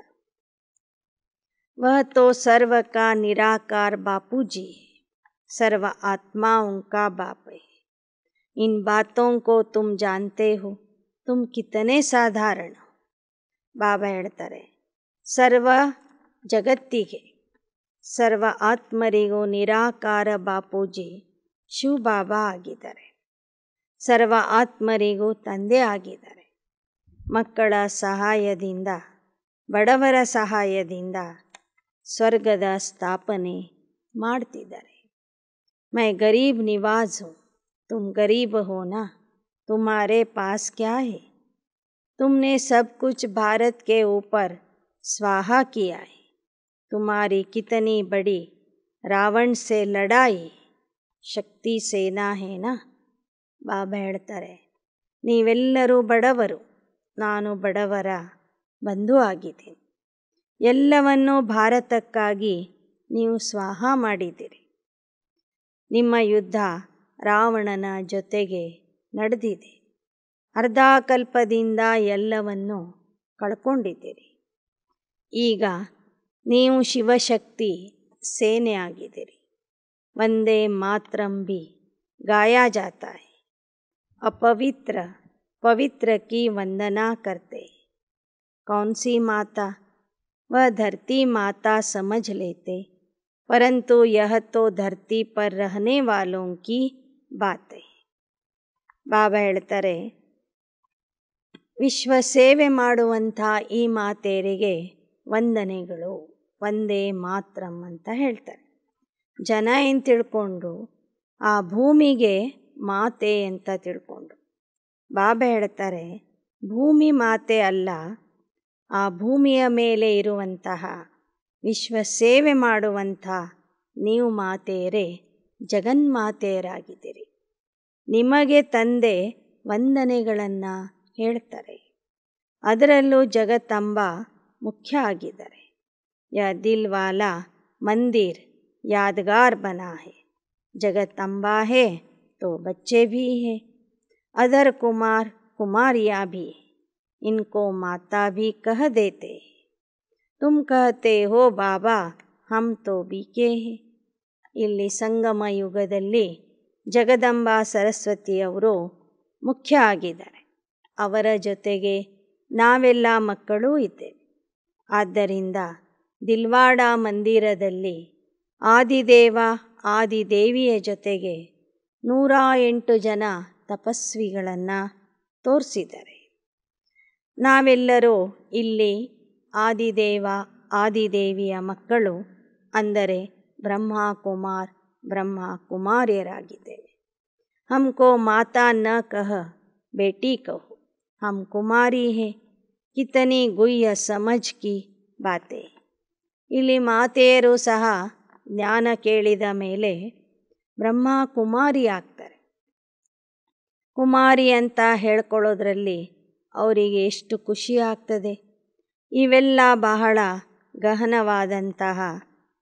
वह तो सर्व का निराकार बापू जी है, सर्व आत्माओं का बाप है. इन बातों को तुम जानते हो, तुम कितने साधारण हो. ಬಾಬಾ ಹೇಳ್ತಾರೆ, ಸರ್ವ ಜಗತ್ತಿಗೆ, ಸರ್ವ ಆತ್ಮರಿಗೂ ನಿರಾಕಾರ ಬಾಪೂಜಿ ಶಿವಬಾಬಾ ಆಗಿದ್ದಾರೆ. ಸರ್ವ ಆತ್ಮರಿಗೂ ತಂದೆ ಆಗಿದ್ದಾರೆ. ಮಕ್ಕಳ ಸಹಾಯದಿಂದ, ಬಡವರ ಸಹಾಯದಿಂದ ಸ್ವರ್ಗದ ಸ್ಥಾಪನೆ ಮಾಡ್ತಿದ್ದಾರೆ. मैं गरीब निवाज हूँ, तुम गरीब हो ना, तुम्हारे पास क्या है. तुमने सब कुछ भारत के ऊपर स्वाहा किया है. तुम्हारी कितनी बड़ी रावण से लड़ाई, शक्ति सेना है ना. ಬಾಬಾ ಹೇಳ್ತಾರೆ, ನೀವೆಲ್ಲರೂ ಬಡವರು, ನಾನು ಬಡವರ ಬಂಧು ಆಗಿದ್ದೀನಿ. ಎಲ್ಲವನ್ನೂ ಭಾರತಕ್ಕಾಗಿ ನೀವು ಸ್ವಾಹ ಮಾಡಿದ್ದೀರಿ. ನಿಮ್ಮ ಯುದ್ಧ ರಾವಣನ ಜೊತೆಗೆ ನಡೆದಿದೆ. ಅರ್ಧ ಕಲ್ಪದಿಂದ ಎಲ್ಲವನ್ನೂ ಕಳ್ಕೊಂಡಿದ್ದೀರಿ. ಈಗ ನೀವು ಶಿವಶಕ್ತಿ ಸೇನೆ ಆಗಿದ್ದೀರಿ. ವಂದೇ ಮಾತರಂ भी गाया जाता है. अपवित्र पवित्र की वंदना करते. कौन सी माता? वह धरती माता समझ लेते, परंतु यह तो धरती पर रहने वालों की बात है. ಬಾಬಾ ಹೇಳ್ತಾರೆ, ವಿಶ್ವ ಸೇವೆ ಮಾಡುವಂಥ ಈ ಮಾತೆಯರಿಗೆ ವಂದನೆಗಳು, ವಂದೇ ಮಾತರಂ ಅಂತ ಹೇಳ್ತಾರೆ. ಜನ ಏನು ತಿಳ್ಕೊಂಡ್ರು, ಆ ಭೂಮಿಗೆ ಮಾತೆ ಅಂತ ತಿಳ್ಕೊಂಡ್ರು. ಬಾಬಾ ಹೇಳ್ತಾರೆ, ಭೂಮಿ ಮಾತೆ ಅಲ್ಲ, ಆ ಭೂಮಿಯ ಮೇಲೆ ಇರುವಂತಹ ವಿಶ್ವ ಸೇವೆ ಮಾಡುವಂಥ ನೀವು ಮಾತೆಯರೇ ಜಗನ್ಮಾತೆಯರಾಗಿದ್ದೀರಿ. ನಿಮಗೆ ತಂದೆ ವಂದನೆಗಳನ್ನು ಹೇಳ್ತಾರೆ. ಅದರಲ್ಲೂ ಜಗತ್ತಂಬ ಮುಖ್ಯ ಆಗಿದ್ದಾರೆ. ಯ ದಿಲ್ವಾಲಾ ಮಂದಿರ್ यादगार बना है. जगत अम्बा है तो बच्चे भी हैं. अदर कुमार कुमारियाँ भी, इनको माता भी कह देते. तुम कहते हो बाबा हम तो बीके हैं. ಇಲ್ಲಿ ಸಂಗಮ ಯುಗದಲ್ಲಿ ಜಗದಂಬಾ ಸರಸ್ವತಿಯವರು ಮುಖ್ಯ ಆಗಿದ್ದಾರೆ. ಅವರ ಜೊತೆಗೆ ನಾವೆಲ್ಲ ಮಕ್ಕಳೂ ಇದ್ದೇವೆ. ಆದ್ದರಿಂದ ದಿಲ್ವಾಡ ಮಂದಿರದಲ್ಲಿ ಆದಿದೇವ ಆದಿದೇವಿಯ ಜೊತೆಗೆ 108 ಜನ ತಪಸ್ವಿಗಳನ್ನು ತೋರಿಸಿದ್ದಾರೆ. ನಾವೆಲ್ಲರೂ ಇಲ್ಲಿ ಆದಿದೇವ ಆದಿದೇವಿಯ ಮಕ್ಕಳು, ಅಂದರೆ ಬ್ರಹ್ಮ ಕುಮಾರ್ ಬ್ರಹ್ಮ ಕುಮಾರಿಯರಾಗಿದ್ದೇವೆ. हमको माता न कह बेटी कहो, हम कुमारी हैं. कितनी गुह्य समझ की बातें. ಇಲ್ಲಿ ಮಾತೆಯರು ಸಹ ಜ್ಞಾನ ಕೇಳಿದ ಮೇಲೆ ಬ್ರಹ್ಮ ಕುಮಾರಿ ಆಗ್ತಾರೆ. ಕುಮಾರಿ ಅಂತ ಹೇಳ್ಕೊಳ್ಳೋದ್ರಲ್ಲಿ ಅವರಿಗೆ ಎಷ್ಟು ಖುಷಿ ಆಗ್ತದೆ. ಇವೆಲ್ಲ ಬಹಳ ಗಹನವಾದಂತಹ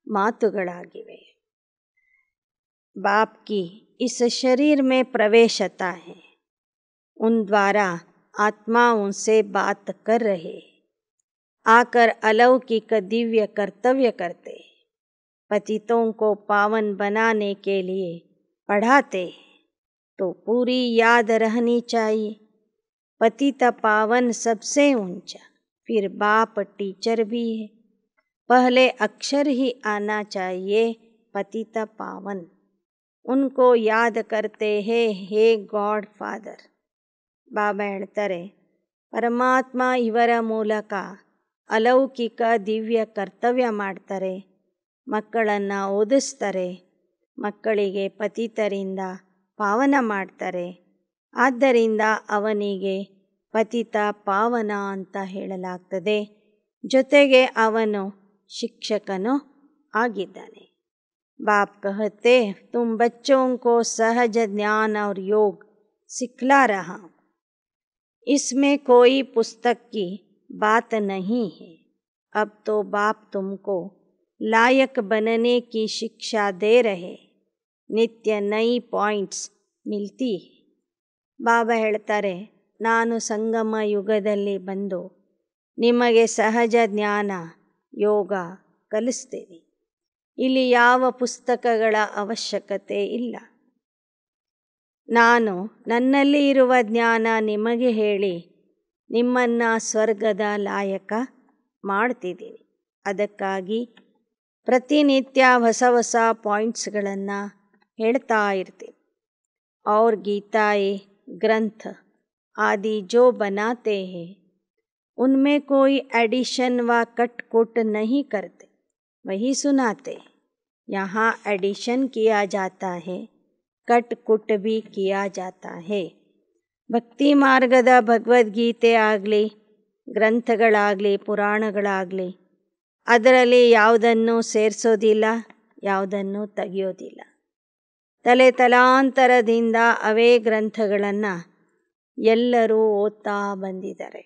ಮಾತುಗಳಾಗಿವೆ. बाप की इस शरीर में प्रवेशता है, उन द्वारा आत्माओं से बात कर रहे, आकर अलौकिक दिव्य कर्तव्य करते, पतितों को पावन बनाने के लिए पढ़ाते, तो पूरी याद रहनी चाहिए। पतित पावन सबसे ऊंचा, फिर बाप टीचर भी है। पहले अक्षर ही आना चाहिए पतित पावन। उनको याद करते हैं, हे गॉड ಫಾದರ್. ಬಾಬಾ ಹೇಳ್ತಾರೆ, ಪರಮಾತ್ಮ ಇವರ ಮೂಲಕ ಅಲೌಕಿಕ ದಿವ್ಯ ಕರ್ತವ್ಯ ಮಾಡ್ತಾರೆ, ಮಕ್ಕಳನ್ನು ಓದಿಸ್ತಾರೆ, ಮಕ್ಕಳಿಗೆ ಪತಿತರಿಂದ ಪಾವನ ಮಾಡ್ತಾರೆ. ಆದ್ದರಿಂದ ಅವನಿಗೆ ಪತಿತ ಪಾವನ ಅಂತ ಹೇಳಲಾಗ್ತದೆ. ಜೊತೆಗೆ ಅವನು ಶಿಕ್ಷಕನೂ ಆಗಿದ್ದಾನೆ. बाप कहते, तुम बच्चों को सहज ज्ञान और योग सिखला रहा हूँ. इसमें कोई पुस्तक की बात नहीं है. अब तो बाप तुमको लायक बनने की शिक्षा दे रहे. नित्य नई ಪಾಯಿಂಟ್ಸ್ मिलती है. ಬಾಬಾ ಹೇಳ್ತಾರೆ, ನಾನು ಸಂಗಮ ಯುಗದಲ್ಲಿ ಬಂದು ನಿಮಗೆ ಸಹಜ ಜ್ಞಾನ ಯೋಗ ಕಲಿಸ್ತೇನೆ. ಇಲ್ಲಿ ಯಾವ ಪುಸ್ತಕಗಳ ಅವಶ್ಯಕತೆ ಇಲ್ಲ. ನಾನು ನನ್ನಲ್ಲಿ ಇರುವ ಜ್ಞಾನ ನಿಮಗೆ ಹೇಳಿ ನಿಮ್ಮನ್ನು ಸ್ವರ್ಗದ ಲಾಯಕ ಮಾಡ್ತಿದ್ದೀನಿ. ಅದಕ್ಕಾಗಿ ಪ್ರತಿನಿತ್ಯ ಹೊಸ ಹೊಸ ಪಾಯಿಂಟ್ಸ್ಗಳನ್ನು ಹೇಳ್ತಾ ಇರ್ತೀನಿ. और गीताएं ग्रंथ आदि जो बनाते हैं उनमें कोई एडिशन व कट कुट नहीं करते, वही सुनाते. यहाँ एडिशन किया जाता है, कट कुट भी किया जाता है. ಭಕ್ತಿ ಮಾರ್ಗದ ಭಗವದ್ಗೀತೆ ಆಗಲಿ, ಗ್ರಂಥಗಳಾಗಲಿ, ಪುರಾಣಗಳಾಗಲಿ, ಅದರಲ್ಲಿ ಯಾವುದನ್ನು ಸೇರಿಸೋದಿಲ್ಲ, ಯಾವುದನ್ನು ತೆಗೆಯೋದಿಲ್ಲ. ತಲೆ ತಲಾಂತರದಿಂದ ಅವೇ ಗ್ರಂಥಗಳನ್ನು ಎಲ್ಲರೂ ಓದ್ತಾ ಬಂದಿದ್ದಾರೆ.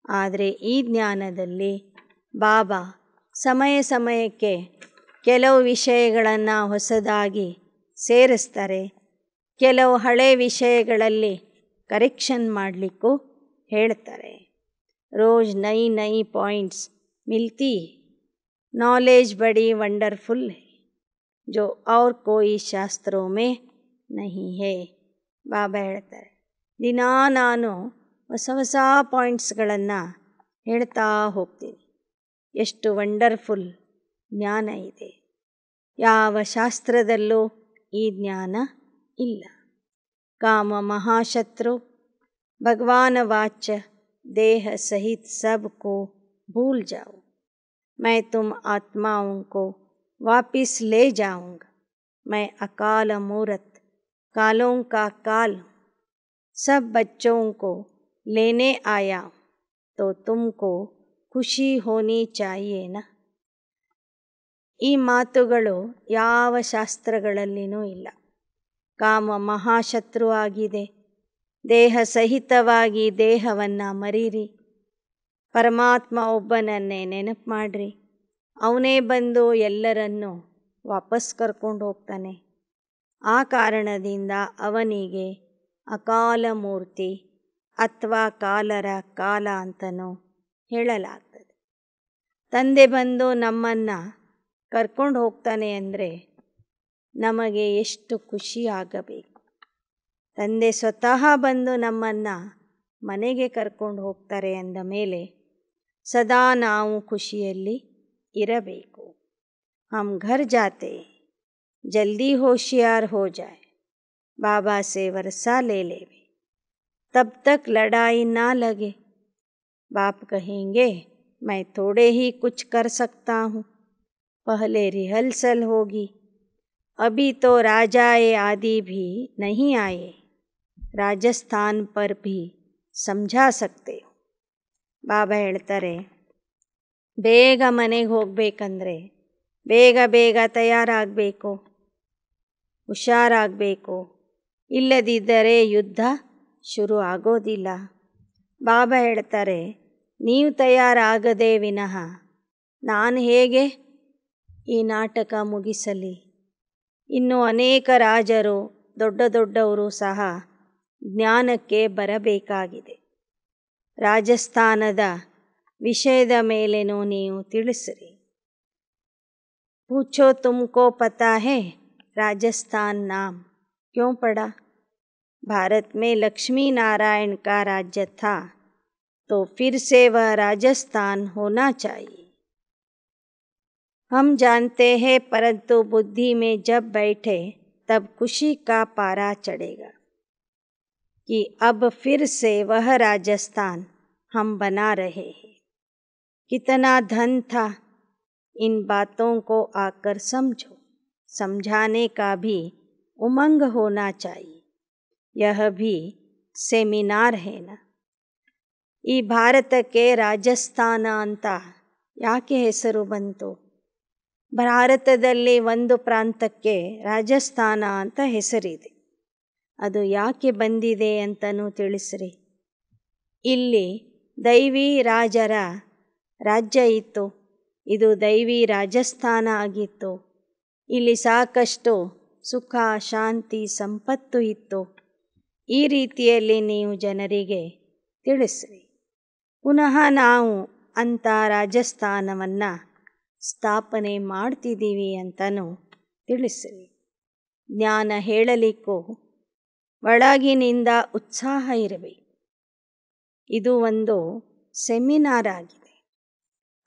ಆದರೆ ಈ ಜ್ಞಾನದಲ್ಲಿ ಬಾಬಾ ಸಮಯ ಸಮಯಕ್ಕೆ ಕೆಲವು ವಿಷಯಗಳನ್ನು ಹೊಸದಾಗಿ ಸೇರಿಸ್ತಾರೆ, ಕೆಲವು ಹಳೆ ವಿಷಯಗಳಲ್ಲಿ ಕರೆಕ್ಷನ್ ಮಾಡಲಿಕ್ಕೂ ಹೇಳ್ತಾರೆ. ರೋಜ್ ನೈ ನೈ ಪಾಯಿಂಟ್ಸ್ ಮಿಲ್ತಿ, ನಾಲೆಜ್ ಬಡಿ ವಂಡರ್ಫುಲ್ है जो और कोई ಶಾಸ್ತ್ರೋं में नहीं है. ಬಾಬಾ ಹೇಳ್ತಾರೆ, ದಿನಾ ನಾನು ಹೊಸ ಹೊಸ ಪಾಯಿಂಟ್ಸ್ಗಳನ್ನು ಹೇಳ್ತಾ ಹೋಗ್ತೀನಿ. ಎಷ್ಟು ವಂಡರ್ಫುಲ್ ಜ್ಞಾನ ಇದೆ, ಯಾವ ಶಾಸ್ತ್ರದಲ್ಲೂ ಈ ಜ್ಞಾನ ಇಲ್ಲ. ಕಾಮ ಮಹಾಶತ್ರು, ಭಗವಾನ್ ವಾಚ್ಯ देह सहित सब को भूल जाओ, मैं तुम आत्माओं को वापिस ले जाऊंगा. मैं अकाल मूरत, कालों का काल हूँ. सब बच्चों को लेने आया हूँ, तो तुमको ಖುಷಿ ಹೋನಿ ಚಾಹಿಯೇ ನ. ಈ ಮಾತುಗಳು ಯಾವ ಶಾಸ್ತ್ರಗಳಲ್ಲಿನೂ ಇಲ್ಲ. ಕಾಮ ಮಹಾಶತ್ರು ಆಗಿದೆ. ದೇಹ ಸಹಿತವಾಗಿ ದೇಹವನ್ನು ಮರೀರಿ, ಪರಮಾತ್ಮ ಒಬ್ಬನನ್ನೇ ನೆನಪು ಮಾಡಿರಿ. ಅವನೇ ಬಂದು ಎಲ್ಲರನ್ನೂ ವಾಪಸ್ ಕರ್ಕೊಂಡು ಹೋಗ್ತಾನೆ. ಆ ಕಾರಣದಿಂದ ಅವನಿಗೆ ಅಕಾಲ ಮೂರ್ತಿ ಅಥವಾ ಕಾಲರ ಕಾಲ ಅಂತನೂ ಹೇಳಲಾಗ್ತದೆ. ತಂದೆ ಬಂದು ನಮ್ಮನ್ನು ಕರ್ಕೊಂಡು ಹೋಗ್ತಾನೆ ಅಂದರೆ ನಮಗೆ ಎಷ್ಟು ಖುಷಿ ಆಗಬೇಕು. ತಂದೆ ಸ್ವತಃ ಬಂದು ನಮ್ಮನ್ನು ಮನೆಗೆ ಕರ್ಕೊಂಡು ಹೋಗ್ತಾರೆ ಅಂದ ಮೇಲೆ ಸದಾ ನಾವು ಖುಷಿಯಲ್ಲಿ ಇರಬೇಕು. ಹಮ್ ಘರ್ ಜಾತೆ, ಜಲ್ದಿ ಹೋಶಿಯಾರ್ ಹೋ ಜಾಯ್, ಬಾಬಾ ಸೆ ವರ್ಸಾ ಲೇ ಲೇವೆ, ತಬ್ ತಕ್ ಲಡಾಯಿ ನಾ ಲಗೆ. बाप कहेंगे, मैं थोड़े ही कुछ कर सकता हूँ, पहले रिहर्सल होगी. अभी तो राजाए आदि भी नहीं आए, राजस्थान पर भी समझा सकते हो. ಬಾಬಾ ಹೇಳ್ತಾರೆ, ಬೇಗ ಮನೆಗೆ ಹೋಗಬೇಕಂದ್ರೆ ಬೇಗ ಬೇಗ ತಯಾರಾಗಬೇಕು, ಹುಷಾರಾಗಬೇಕು. ಇಲ್ಲದಿದ್ದರೆ ಯುದ್ಧ ಶುರು ಆಗೋದಿಲ್ಲ. ಬಾಬಾ ಹೇಳ್ತಾರೆ, ನೀವು ತಯಾರಾಗದೆ ವಿನಃ ನಾನು ಹೇಗೆ ಈ ನಾಟಕ ಮುಗಿಸಲಿ. ಇನ್ನು ಅನೇಕ ರಾಜರು ದೊಡ್ಡ ದೊಡ್ಡವರು ಸಹ ಜ್ಞಾನಕ್ಕೆ ಬರಬೇಕಾಗಿದೆ. ರಾಜಸ್ಥಾನದ ವಿಷಯದ ಮೇಲೇನೂ ನೀವು ತಿಳಿಸಿರಿ. पूछो तुमको पता है राजस्थान नाम क्यों पड़ा? भारत में लक्ष्मी नारायण का राज्य था, तो फिर से वह राजस्थान होना चाहिए. हम जानते हैं, परंतु बुद्धि में जब बैठे तब खुशी का पारा चढ़ेगा कि अब फिर से वह राजस्थान हम बना रहे हैं. कितना धन था, इन बातों को आकर समझो. समझाने का भी उमंग होना चाहिए. यह भी ಸೆಮಿನಾರ್ है ना. ಈ ಭಾರತಕ್ಕೆ ರಾಜಸ್ಥಾನ ಅಂತ ಯಾಕೆ ಹೆಸರು ಬಂತು? ಭಾರತದಲ್ಲಿ ಒಂದು ಪ್ರಾಂತಕ್ಕೆ ರಾಜಸ್ಥಾನ ಅಂತ ಹೆಸರಿದೆ. ಅದು ಯಾಕೆ ಬಂದಿದೆ ಅಂತಲೂ ತಿಳಿಸ್ರಿ. ಇಲ್ಲಿ ದೈವಿ ರಾಜರ ರಾಜ್ಯ ಇತ್ತು. ಇದು ದೈವಿ ರಾಜಸ್ಥಾನ ಆಗಿತ್ತು. ಇಲ್ಲಿ ಸಾಕಷ್ಟು ಸುಖ, ಶಾಂತಿ, ಸಂಪತ್ತು ಇತ್ತು. ಈ ರೀತಿಯಲ್ಲಿ ನೀವು ಜನರಿಗೆ ತಿಳಿಸ್ರಿ. ಪುನಃ ನಾವು ಅಂಥ ರಾಜಸ್ಥಾನವನ್ನು ಸ್ಥಾಪನೆ ಮಾಡ್ತಿದ್ದೀವಿ ಅಂತಲೂ ತಿಳಿಸ್ರಿ. ಜ್ಞಾನ ಹೇಳಲಿಕ್ಕೂ ಒಳಗಿನಿಂದ ಉತ್ಸಾಹ ಇರಬೇಕು. ಇದು ಒಂದು ಸೆಮಿನಾರ್ ಆಗಿದೆ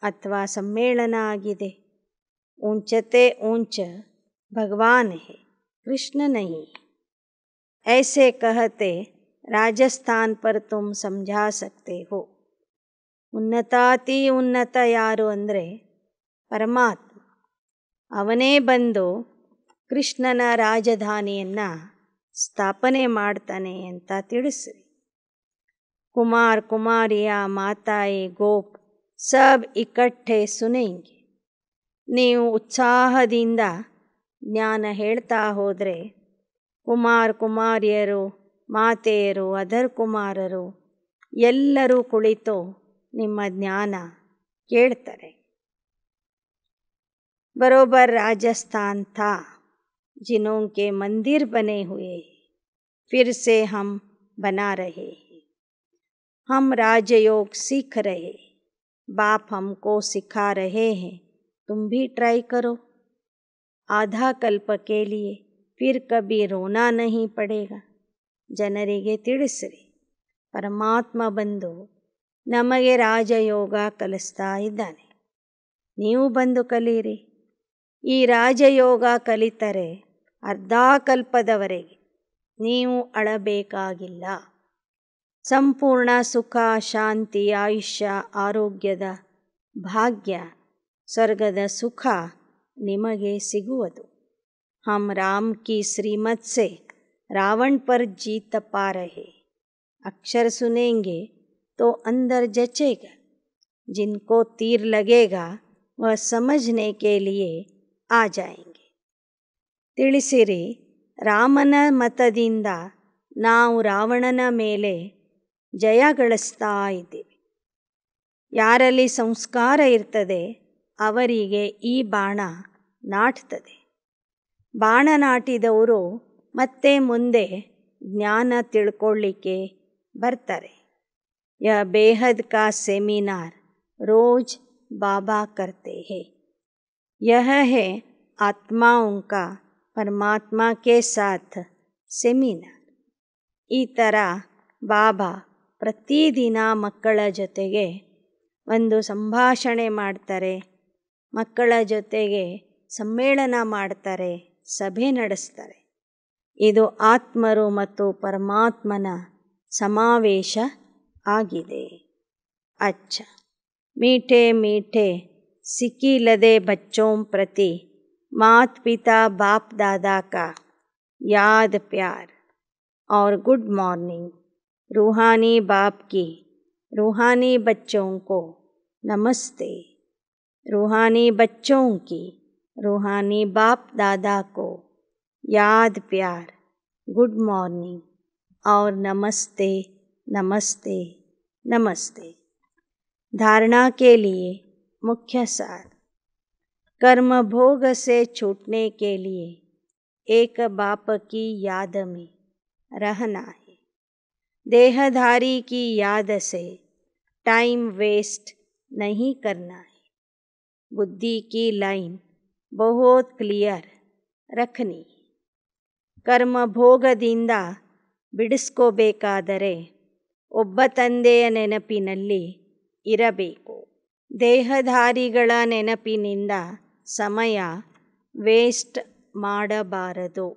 ಅಥವಾ ಸಮ್ಮೇಳನ ಆಗಿದೆ. ऊंचते ऊंच भगवान है, कृष्ण नहीं. ऐसे कहते राजस्थान पर तुम समझा सकते हो. ಉನ್ನತಾತಿ ಉನ್ನತ ಯಾರು ಅಂದರೆ ಪರಮಾತ್ಮ. ಅವನೇ ಬಂದು ಕೃಷ್ಣನ ರಾಜಧಾನಿಯನ್ನು ಸ್ಥಾಪನೆ ಮಾಡ್ತಾನೆ ಅಂತ ತಿಳಿಸ್ರಿ. ಕುಮಾರ್ ಕುಮಾರಿಯ ಮಾತಾಯಿ ಗೋಪ್ ಸಬ್ ಇಕಟ್ಟೆ ಸುನೇಂಗೆ. ನೀವು ಉತ್ಸಾಹದಿಂದ ಜ್ಞಾನ ಹೇಳ್ತಾ ಹೋದರೆ ಕುಮಾರ್ ಕುಮಾರಿಯರು, ಮಾತೆಯರು, ಅದರ್ ಕುಮಾರರು ಎಲ್ಲರೂ ಕುಳಿತು ನಿಮ್ಮ ಜ್ಞಾನ ಕೇಳ್ತಾರೆ. बरोबर राजस्थान था जिन्हों के मंदिर बने हुए फिर से हम बना रहे हैं. हम राजयोग सीख रहे, बाप हमको सिखा रहे हैं. तुम भी ट्राई करो. आधा कल्प के लिए फिर कभी रोना नहीं पड़ेगा. ಜನರಿಗೆ ತಿಳಿಸ್ರಿ. ಪರಮಾತ್ಮ ಬಂದು ನಮಗೆ ರಾಜಯೋಗ ಕಲಿಸ್ತಾ ಇದ್ದಾನೆ. ನೀವು ಬಂದು ಕಲೀರಿ. ಈ ರಾಜಯೋಗ ಕಲಿತರೆ ಅರ್ಧಕಲ್ಪದವರೆಗೆ ನೀವು ಅಳಬೇಕಾಗಿಲ್ಲ. ಸಂಪೂರ್ಣ ಸುಖ, ಶಾಂತಿ, ಆಯುಷ್ಯ, ಆರೋಗ್ಯದ ಭಾಗ್ಯ, ಸ್ವರ್ಗದ ಸುಖ ನಿಮಗೆ ಸಿಗುವುದು. हम राम की श्रीमत से रावण पर जीत पा रहे. अक्षर सुनेंगे तो अंदर जचेगा. जिनको तीर लगेगा वह समझने के लिए आ जाएंगे. ತಿಳಿಸಿರಿ. ರಾಮನ ಮತದಿಂದ ನಾವು ರಾವಣನ ಮೇಲೆ ಜಯ ಗಳಿಸ್ತಾ ಇದ್ದೀವಿ. ಯಾರಲ್ಲಿ ಸಂಸ್ಕಾರ ಇರ್ತದೆ ಅವರಿಗೆ ಈ ಬಾಣ ನಾಟ್ತದೆ. ಬಾಣ ನಾಟಿದವರು ಮತ್ತೆ ಮುಂದೆ ಜ್ಞಾನ ತಿಳ್ಕೊಳ್ಳಿಕ್ಕೆ ಬರ್ತಾರೆ. यह बेहद का सेमिनार रोज बाबा करते हैं. यह है आत्माओं का परमात्मा के साथ सेमिनार. ಈ ಥರ ಬಾಬಾ ಪ್ರತಿದಿನ ಮಕ್ಕಳ ಜೊತೆಗೆ ಒಂದು ಸಂಭಾಷಣೆ ಮಾಡ್ತಾರೆ. ಮಕ್ಕಳ ಜೊತೆಗೆ ಸಮ್ಮೇಳನ ಮಾಡ್ತಾರೆ, ಸಭೆ ನಡೆಸ್ತಾರೆ. ಇದು ಆತ್ಮರು ಮತ್ತು ಪರಮಾತ್ಮನ ಸಮಾವೇಶ ಆಗಿದೆ. ಅಚ್ಚ मीठे मीठे सिकीलदे बच्चों प्रति मात पिता बाप दादा का याद प्यार और गुड मॉर्निंग. रूहानी बाप की रूहानी बच्चों को नमस्ते. रूहानी बच्चों की रूहानी बाप दादा को याद प्यार, गुड मॉर्निंग और नमस्ते नमस्ते नमस्ते. धारणा के लिए मुख्य सार. कर्म भोग से छूटने के लिए एक बाप की याद में रहना है. देहधारी की याद से टाइम वेस्ट नहीं करना है। बुद्धि की लाइन बहुत ಕ್ಲಿಯರ್ ರಖನಿ. ಕರ್ಮ ಭೋಗದಿಂದ ಬಿಡಿಸ್ಕೋಬೇಕಾದರೆ ಒಬ್ಬ ತಂದೆಯ ನೆನಪಿನಲ್ಲಿ ಇರಬೇಕು. ದೇಹಧಾರಿಗಳ ನೆನಪಿನಿಂದ ಸಮಯ ವೇಸ್ಟ್ ಮಾಡಬಾರದು.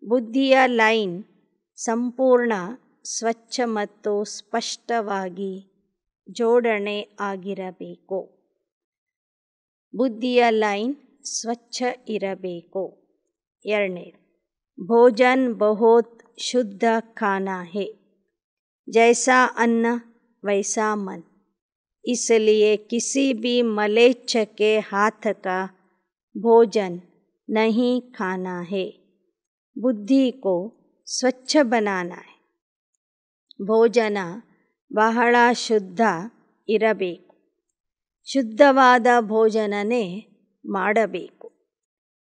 ಬುದ್ಧಿಯ ಲೈನ್ ಸಂಪೂರ್ಣ ಸ್ವಚ್ಛ ಮತ್ತು ಸ್ಪಷ್ಟವಾಗಿ ಜೋಡಣೆ ಆಗಿರಬೇಕು. ಬುದ್ಧಿಯ ಲೈನ್ ಸ್ವಚ್ಛ ಇರಬೇಕು. 2. ಭೋಜನ್ ಬಹುತ್ ಶುದ್ಧ ಖಾನಾ ಹೈ. ಜೈಸಾ ಅನ್ನ ವೈಸಾ ಮನ್. इसलिए किसी भी मलेच्छ के हाथ का भोजन नहीं खाना है. बुद्धि को स्वच्छ बनाना है. ಭೋಜನ ಬಹಳ ಶುದ್ಧ ಇರಬೇಕು. ಶುದ್ಧವಾದ ಭೋಜನನೇ ಮಾಡಬೇಕು.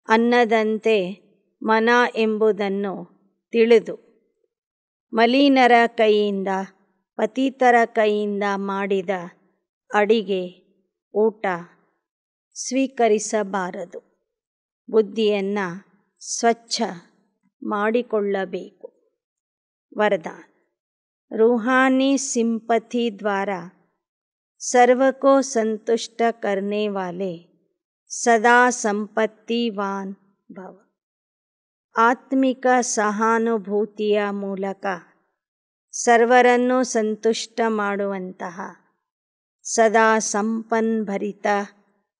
ಅನ್ನದಂತೆ ಮನ ಎಂಬುದನ್ನು ತಿಳಿದು ಮಲಿನರ ಕೈಯಿಂದ ಪತಿತರ ಕೈಯಿಂದ ಮಾಡಿದ ಅಡಿಗೆ ಊಟ ಸ್ವೀಕರಿಸಬಾರದು. ಬುದ್ಧಿಯನ್ನು ಸ್ವಚ್ಛ ಮಾಡಿಕೊಳ್ಳಬೇಕು. वरदान. रूहानी सिंपथी द्वारा सर्व को संतुष्ट करने वाले सदा संपत्तिवान भव. ಆತ್ಮಿಕ ಸಹಾನುಭೂತಿಯ ಮೂಲಕ ಸರ್ವರನ್ನು ಸಂತುಷ್ಟ ಮಾಡುವಂತಹ ಸದಾ ಸಂಪನ್ಭರಿತ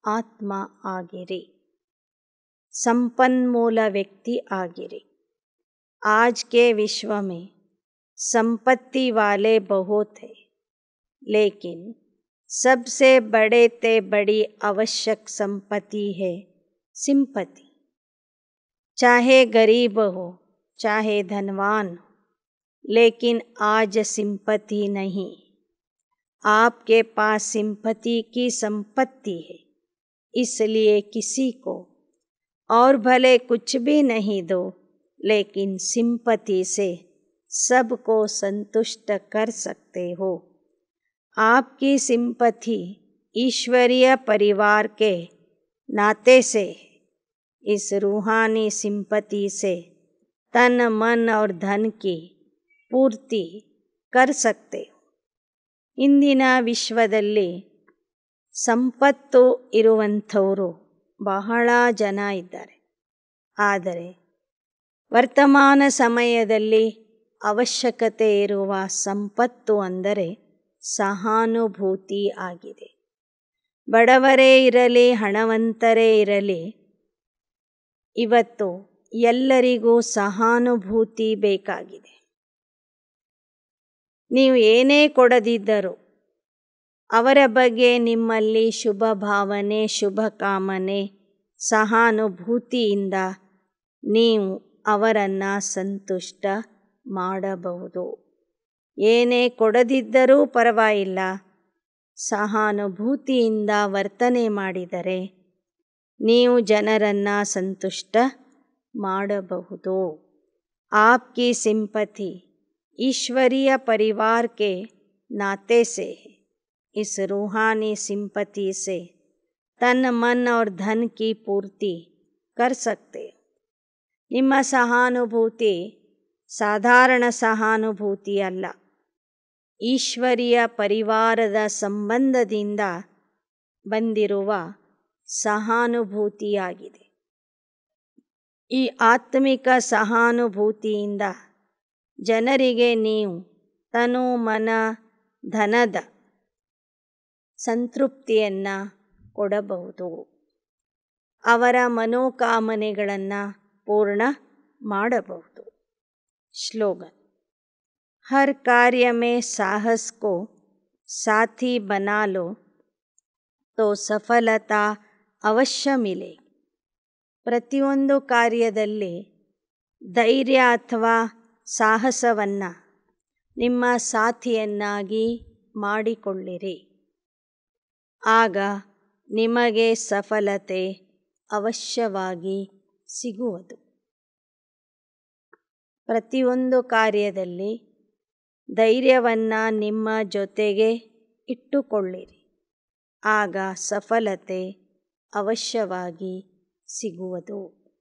ಆತ್ಮ ಆಗಿರಿ. ಸಂಪನ್ಮೂಲ ವ್ಯಕ್ತಿ ಆಗಿರಿ. आज के विश्व में संपत्ति वाले बहुत हैं, लेकिन सबसे बड़े ते बड़ी आवश्यक संपत्ति है सिंपति. चाहे गरीब हो चाहे धनवान हो, लेकिन आज सिंपति नहीं. आपके पास सिंपति की संपत्ति है, इसलिए किसी को और भले कुछ भी नहीं दो, लेकिन सिंपति से सबको संतुष्ट कर सकते हो. आपकी सिंपथी ईश्वरीय परिवार के नाते से है. इस रूहानी सिंपथी से तन मन और धन की पूर्ति कर सकते हो. ಇಂದಿನ ವಿಶ್ವದಲ್ಲಿ ಸಂಪತ್ತು ಇರುವಂಥವರು ಬಹಳ ಜನ ಇದ್ದಾರೆ. ಆದರೆ ವರ್ತಮಾನ ಸಮಯದಲ್ಲಿ ಅವಶ್ಯಕತೆ ಇರುವ ಸಂಪತ್ತು ಅಂದರೆ ಸಹಾನುಭೂತಿ ಆಗಿದೆ. ಬಡವರೇ ಇರಲಿ ಹಣವಂತರೇ ಇರಲಿ, ಇವತ್ತು ಎಲ್ಲರಿಗೂ ಸಹಾನುಭೂತಿ ಬೇಕಾಗಿದೆ. ನೀವು ಏನೇ ಕೊಡದಿದ್ದರೂ ಅವರ ಬಗ್ಗೆ ನಿಮ್ಮಲ್ಲಿ ಶುಭ ಭಾವನೆ, ಶುಭ ಕಾಮನೆ, ಸಹಾನುಭೂತಿಯಿಂದ ನೀವು ಅವರನ್ನು ಸಂತುಷ್ಟ ಮಾಡಬಹುದು. ಏನೇ ಕೊಡದಿದ್ದರೂ ಪರವಾಗಿಲ್ಲ, ಸಹಾನುಭೂತಿಯಿಂದ ವರ್ತನೆ ಮಾಡಿದರೆ ನೀವು ಜನರನ್ನು ಸಂತುಷ್ಟ ಮಾಡಬಹುದು. आपकी सिंपथी ईश्वरीय परिवार के नाते से है. इस रूहानी सिंपथी से तन मन और धन की पूर्ति कर सकते हो. ನಿಮ್ಮ ಸಹಾನುಭೂತಿ ಸಾಧಾರಣ ಸಹಾನುಭೂತಿ ಅಲ್ಲ, ಈಶ್ವರೀಯ ಪರಿವಾರದ ಸಂಬಂಧದಿಂದ ಬಂದಿರುವ ಸಹಾನುಭೂತಿಯಾಗಿದೆ. ಈ ಆತ್ಮಿಕ ಸಹಾನುಭೂತಿಯಿಂದ ಜನರಿಗೆ ನೀವು ತನು ಮನ ಧನದ ಸಂತೃಪ್ತಿಯನ್ನು ಕೊಡಬಹುದು. ಅವರ ಮನೋಕಾಮನೆಗಳನ್ನು पूर्ण ಮಾಡಬಹುದು. श्लोगन. हर कार्य में साहस को साथी बना लो तो सफलता अवश्य मिलेगी. ಪ್ರತಿಯೊಂದು ಕಾರ್ಯದಲ್ಲಿ ಧೈರ್ಯ ಅಥವಾ ಸಾಹಸವನ್ನು ನಿಮ್ಮ ಸಾಥಿಯನ್ನಾಗಿ ಮಾಡಿಕೊಳ್ಳಿರಿ. ಆಗ ನಿಮಗೆ ಸಫಲತೆ ಅವಶ್ಯವಾಗಿ ಸಿಗುವುದು. ಪ್ರತಿಯೊಂದು ಕಾರ್ಯದಲ್ಲಿ ಧೈರ್ಯವನ್ನು ನಿಮ್ಮ ಜೊತೆಗೆ ಇಟ್ಟುಕೊಳ್ಳಿರಿ. ಆಗ ಸಫಲತೆ ಅವಶ್ಯವಾಗಿ ಸಿಗುವುದು.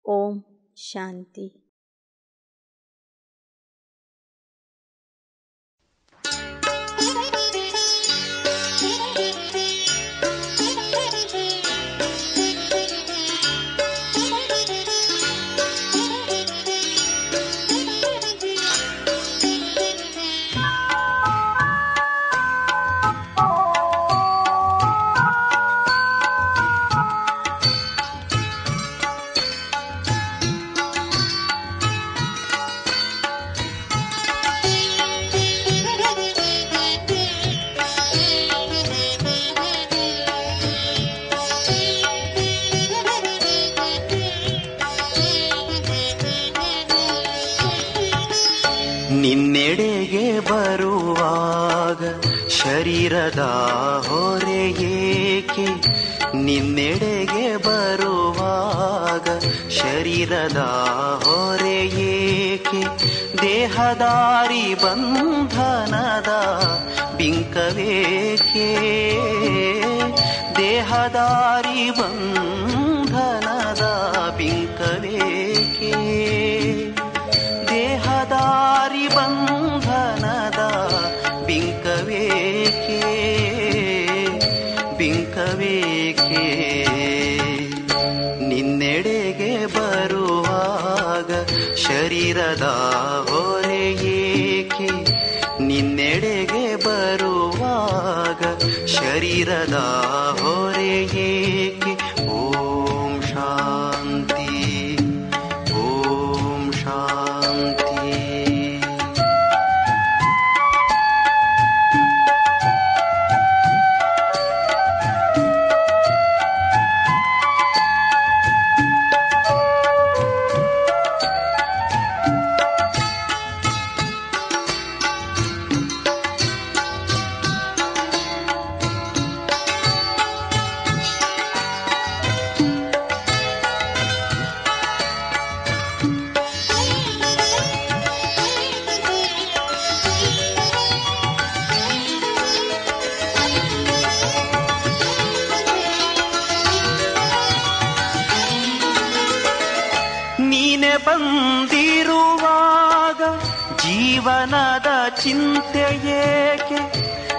ಓಂ ಶಾಂತಿ. ನಿನ್ನೆಡೆಗೆ ಬರುವಾಗ ಶರೀರದ ಹೊರೆ ಏಕೆ? ನಿನ್ನೆಡೆಗೆ ಬರುವಾಗ ಶರೀರದ ಹೊರೆ ಏಕೆ? ದೇಹದಾರಿ ಬಂಧನದ ಬಿಂಕವೇಕೆ? ದೇಹದಾರಿ ಬಂಧನದ ಬಿಂಕವೇಕೆ? ದೇಹದಾರಿ ಬಂಧನದ ಬಿಂಕವೇಕೆ? ಬಿಂಕವೇಕೆ? ನಿನ್ನೆಡೆಗೆ ಬರುವಾಗ ಶರೀರದ ಹೊರೆ ಏಕೆ? ನಿನ್ನೆಡೆಗೆ ಬರುವಾಗ ಶರೀರದ ಹೊರೆ ಏಕೆ? ಓಂ ಶಾಂತಿ, ಓಂ ಶಾಂತಿ. ನೀನೆ ಬಂದಿರುವಾಗ ಜೀವನದ ಚಿಂತೆ ಏಕೆ?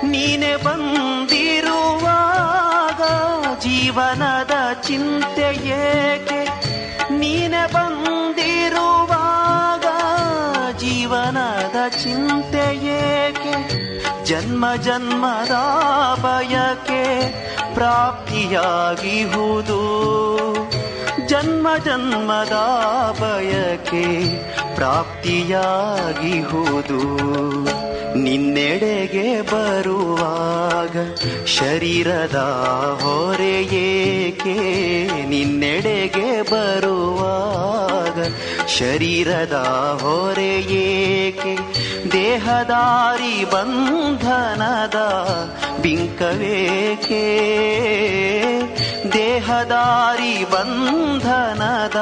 ನೀನೆ ಬಂದಿರುವಾಗ ಜೀವನದ ಚಿಂತೆ ಏಕೆ? ನೀನೆ ಬಂದಿರುವಾಗ ಜೀವನದ ಚಿಂತೆ ಏಕೆ? ಜನ್ಮ ಜನ್ಮದ ಬಯಕೆ ಪ್ರಾಪ್ತಿಯಾಗಿಹುದು. ಜನ್ಮ ಜನ್ಮದ ಬಯಕೆ ಪ್ರಾಪ್ತಿಯಾಗಿಹುದು. ನಿನ್ನೆಡೆಗೆ ಬರುವಾಗ ಶರೀರದ ಹೊರೆ ಏಕೆ? ನಿನ್ನೆಡೆಗೆ ಬರುವಾಗ ಶರೀರದ ಹೊರೆ ಏಕೆ? ದೇಹದಾರಿ ಬಂಧನದ ಬಿಂಕವೇಕೆ? ದೇಹದಾರಿ ಬಂಧನದ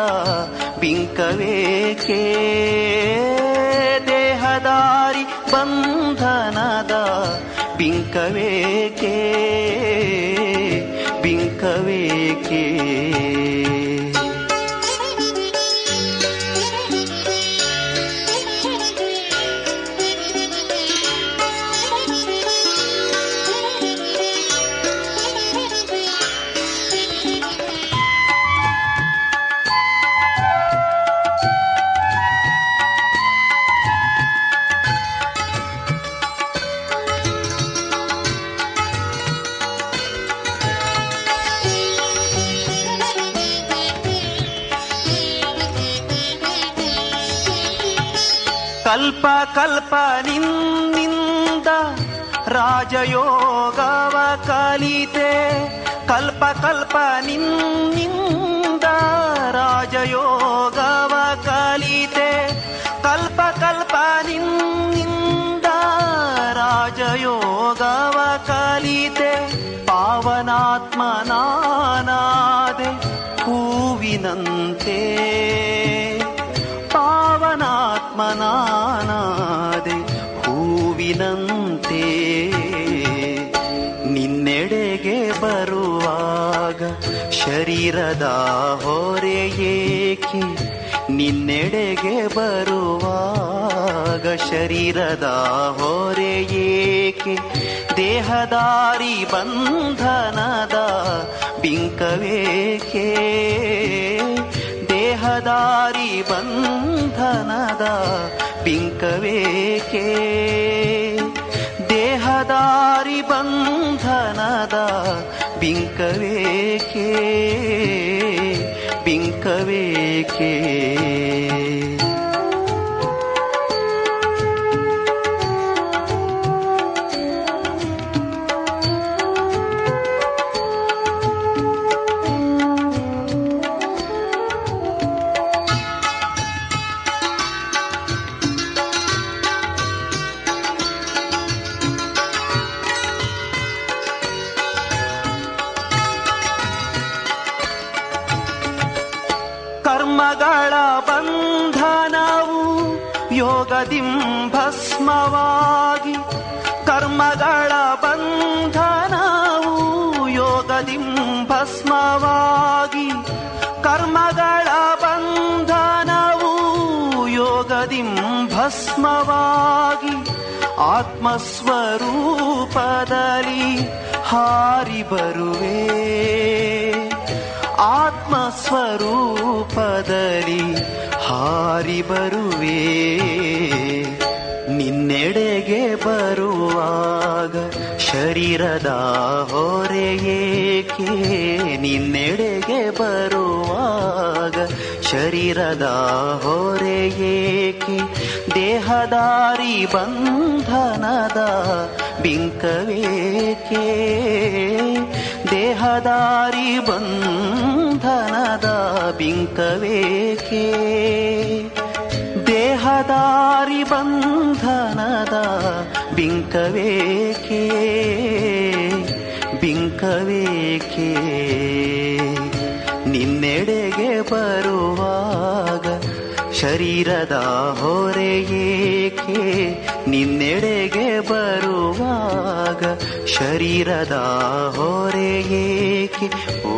ಬಿಂಕವೇಕೆ? ದೇಹದಾರಿ ಬಂಧನದ ಬಿಂಕವೇಕೆ? ಬಿಂಕವೇಕೆ? ಕಲ್ಪ ಕಲ್ಪ ನಿನ್ನಿಂದ ರಾಜಯೋಗವ ಕಲಿತೆ. ಕಲ್ಪ ಕಲ್ಪ ನಿನ್ನಿಂದ ರಾಜಯೋಗವ ಕಲಿತೆ. ಕಲ್ಪ ಕಲ್ಪ ನಿನ್ನಿಂದ ರಾಜಯೋಗವ ಕಲಿತೆ. ಪಾವನಾತ್ಮನಾದೆ ಹೂವಿನಂತೆ. ಪಾವನಾತ್ಮನಾದೆ ಹೂವಿನಂತೆ. ಶರೀರದ ಹೊರೆ ಏಕೆ ನಿನ್ನೆಡೆಗೆ ಬರುವಾಗ ಶರೀರದ ಹೊರೆ ಏಕೆ ದೇಹದಾರಿ ಬಂಧನದ ಬಿಂಕವೇಕೆ ದೇಹದಾರಿ ಬಂಧನದ ಬಿಂಕವೇಕೆ ದೇಹದಾರಿ ಬಂಧನದ ಬಿಂಕವೇಕೆ ಬಿಂಕವೇಕೆ ಕರ್ಮಗಳ ಬಂಧನವು ಯೋಗದಿಂ ಭಸ್ಮವಾಗಿ ಕರ್ಮಗಳ ಬಂಧನವು ಯೋಗದಿಂ ಭಸ್ಮವಾಗಿ ಕರ್ಮಗಳ ಬಂಧನವು ಯೋಗದಿಂ ಭಸ್ಮವಾಗಿ ಆತ್ಮಸ್ವರೂಪದಲ್ಲಿ ಹಾರಿ ಬರುವೆ ಆತ್ಮಸ್ವರೂಪದಲ್ಲಿ ಹಾರಿ ಬರುವೆ ನಿನ್ನೆಡೆಗೆ ಬರುವಾಗ ಶರೀರದ ಹೊರೆ ಏಕೆ ನಿನ್ನೆಡೆಗೆ ಬರುವಾಗ ಶರೀರದ ಹೊರೆ ಏಕೆ ದೇಹದಾರಿ ಬಂಧನದ ಬಿಂಕವೇಕೆ ದೇಹದಾರಿ ಬಂಧನದ ಬಿಂಕವೇಕೆ ದೇಹದಾರಿ ಬಂಧನದ ಬಿಂಕವೇಕೆ ಬಿಂಕವೇಕೆ ನಿನ್ನೆಡೆಗೆ ಬರುವಾಗ ಶರೀರದ ಹೊರೆ ಏಕೆ ನಿನ್ನೆಡೆಗೆ ಬರುವಾಗ ಶರೀರದ ಹೊರೆ ಏಕೆ ಓ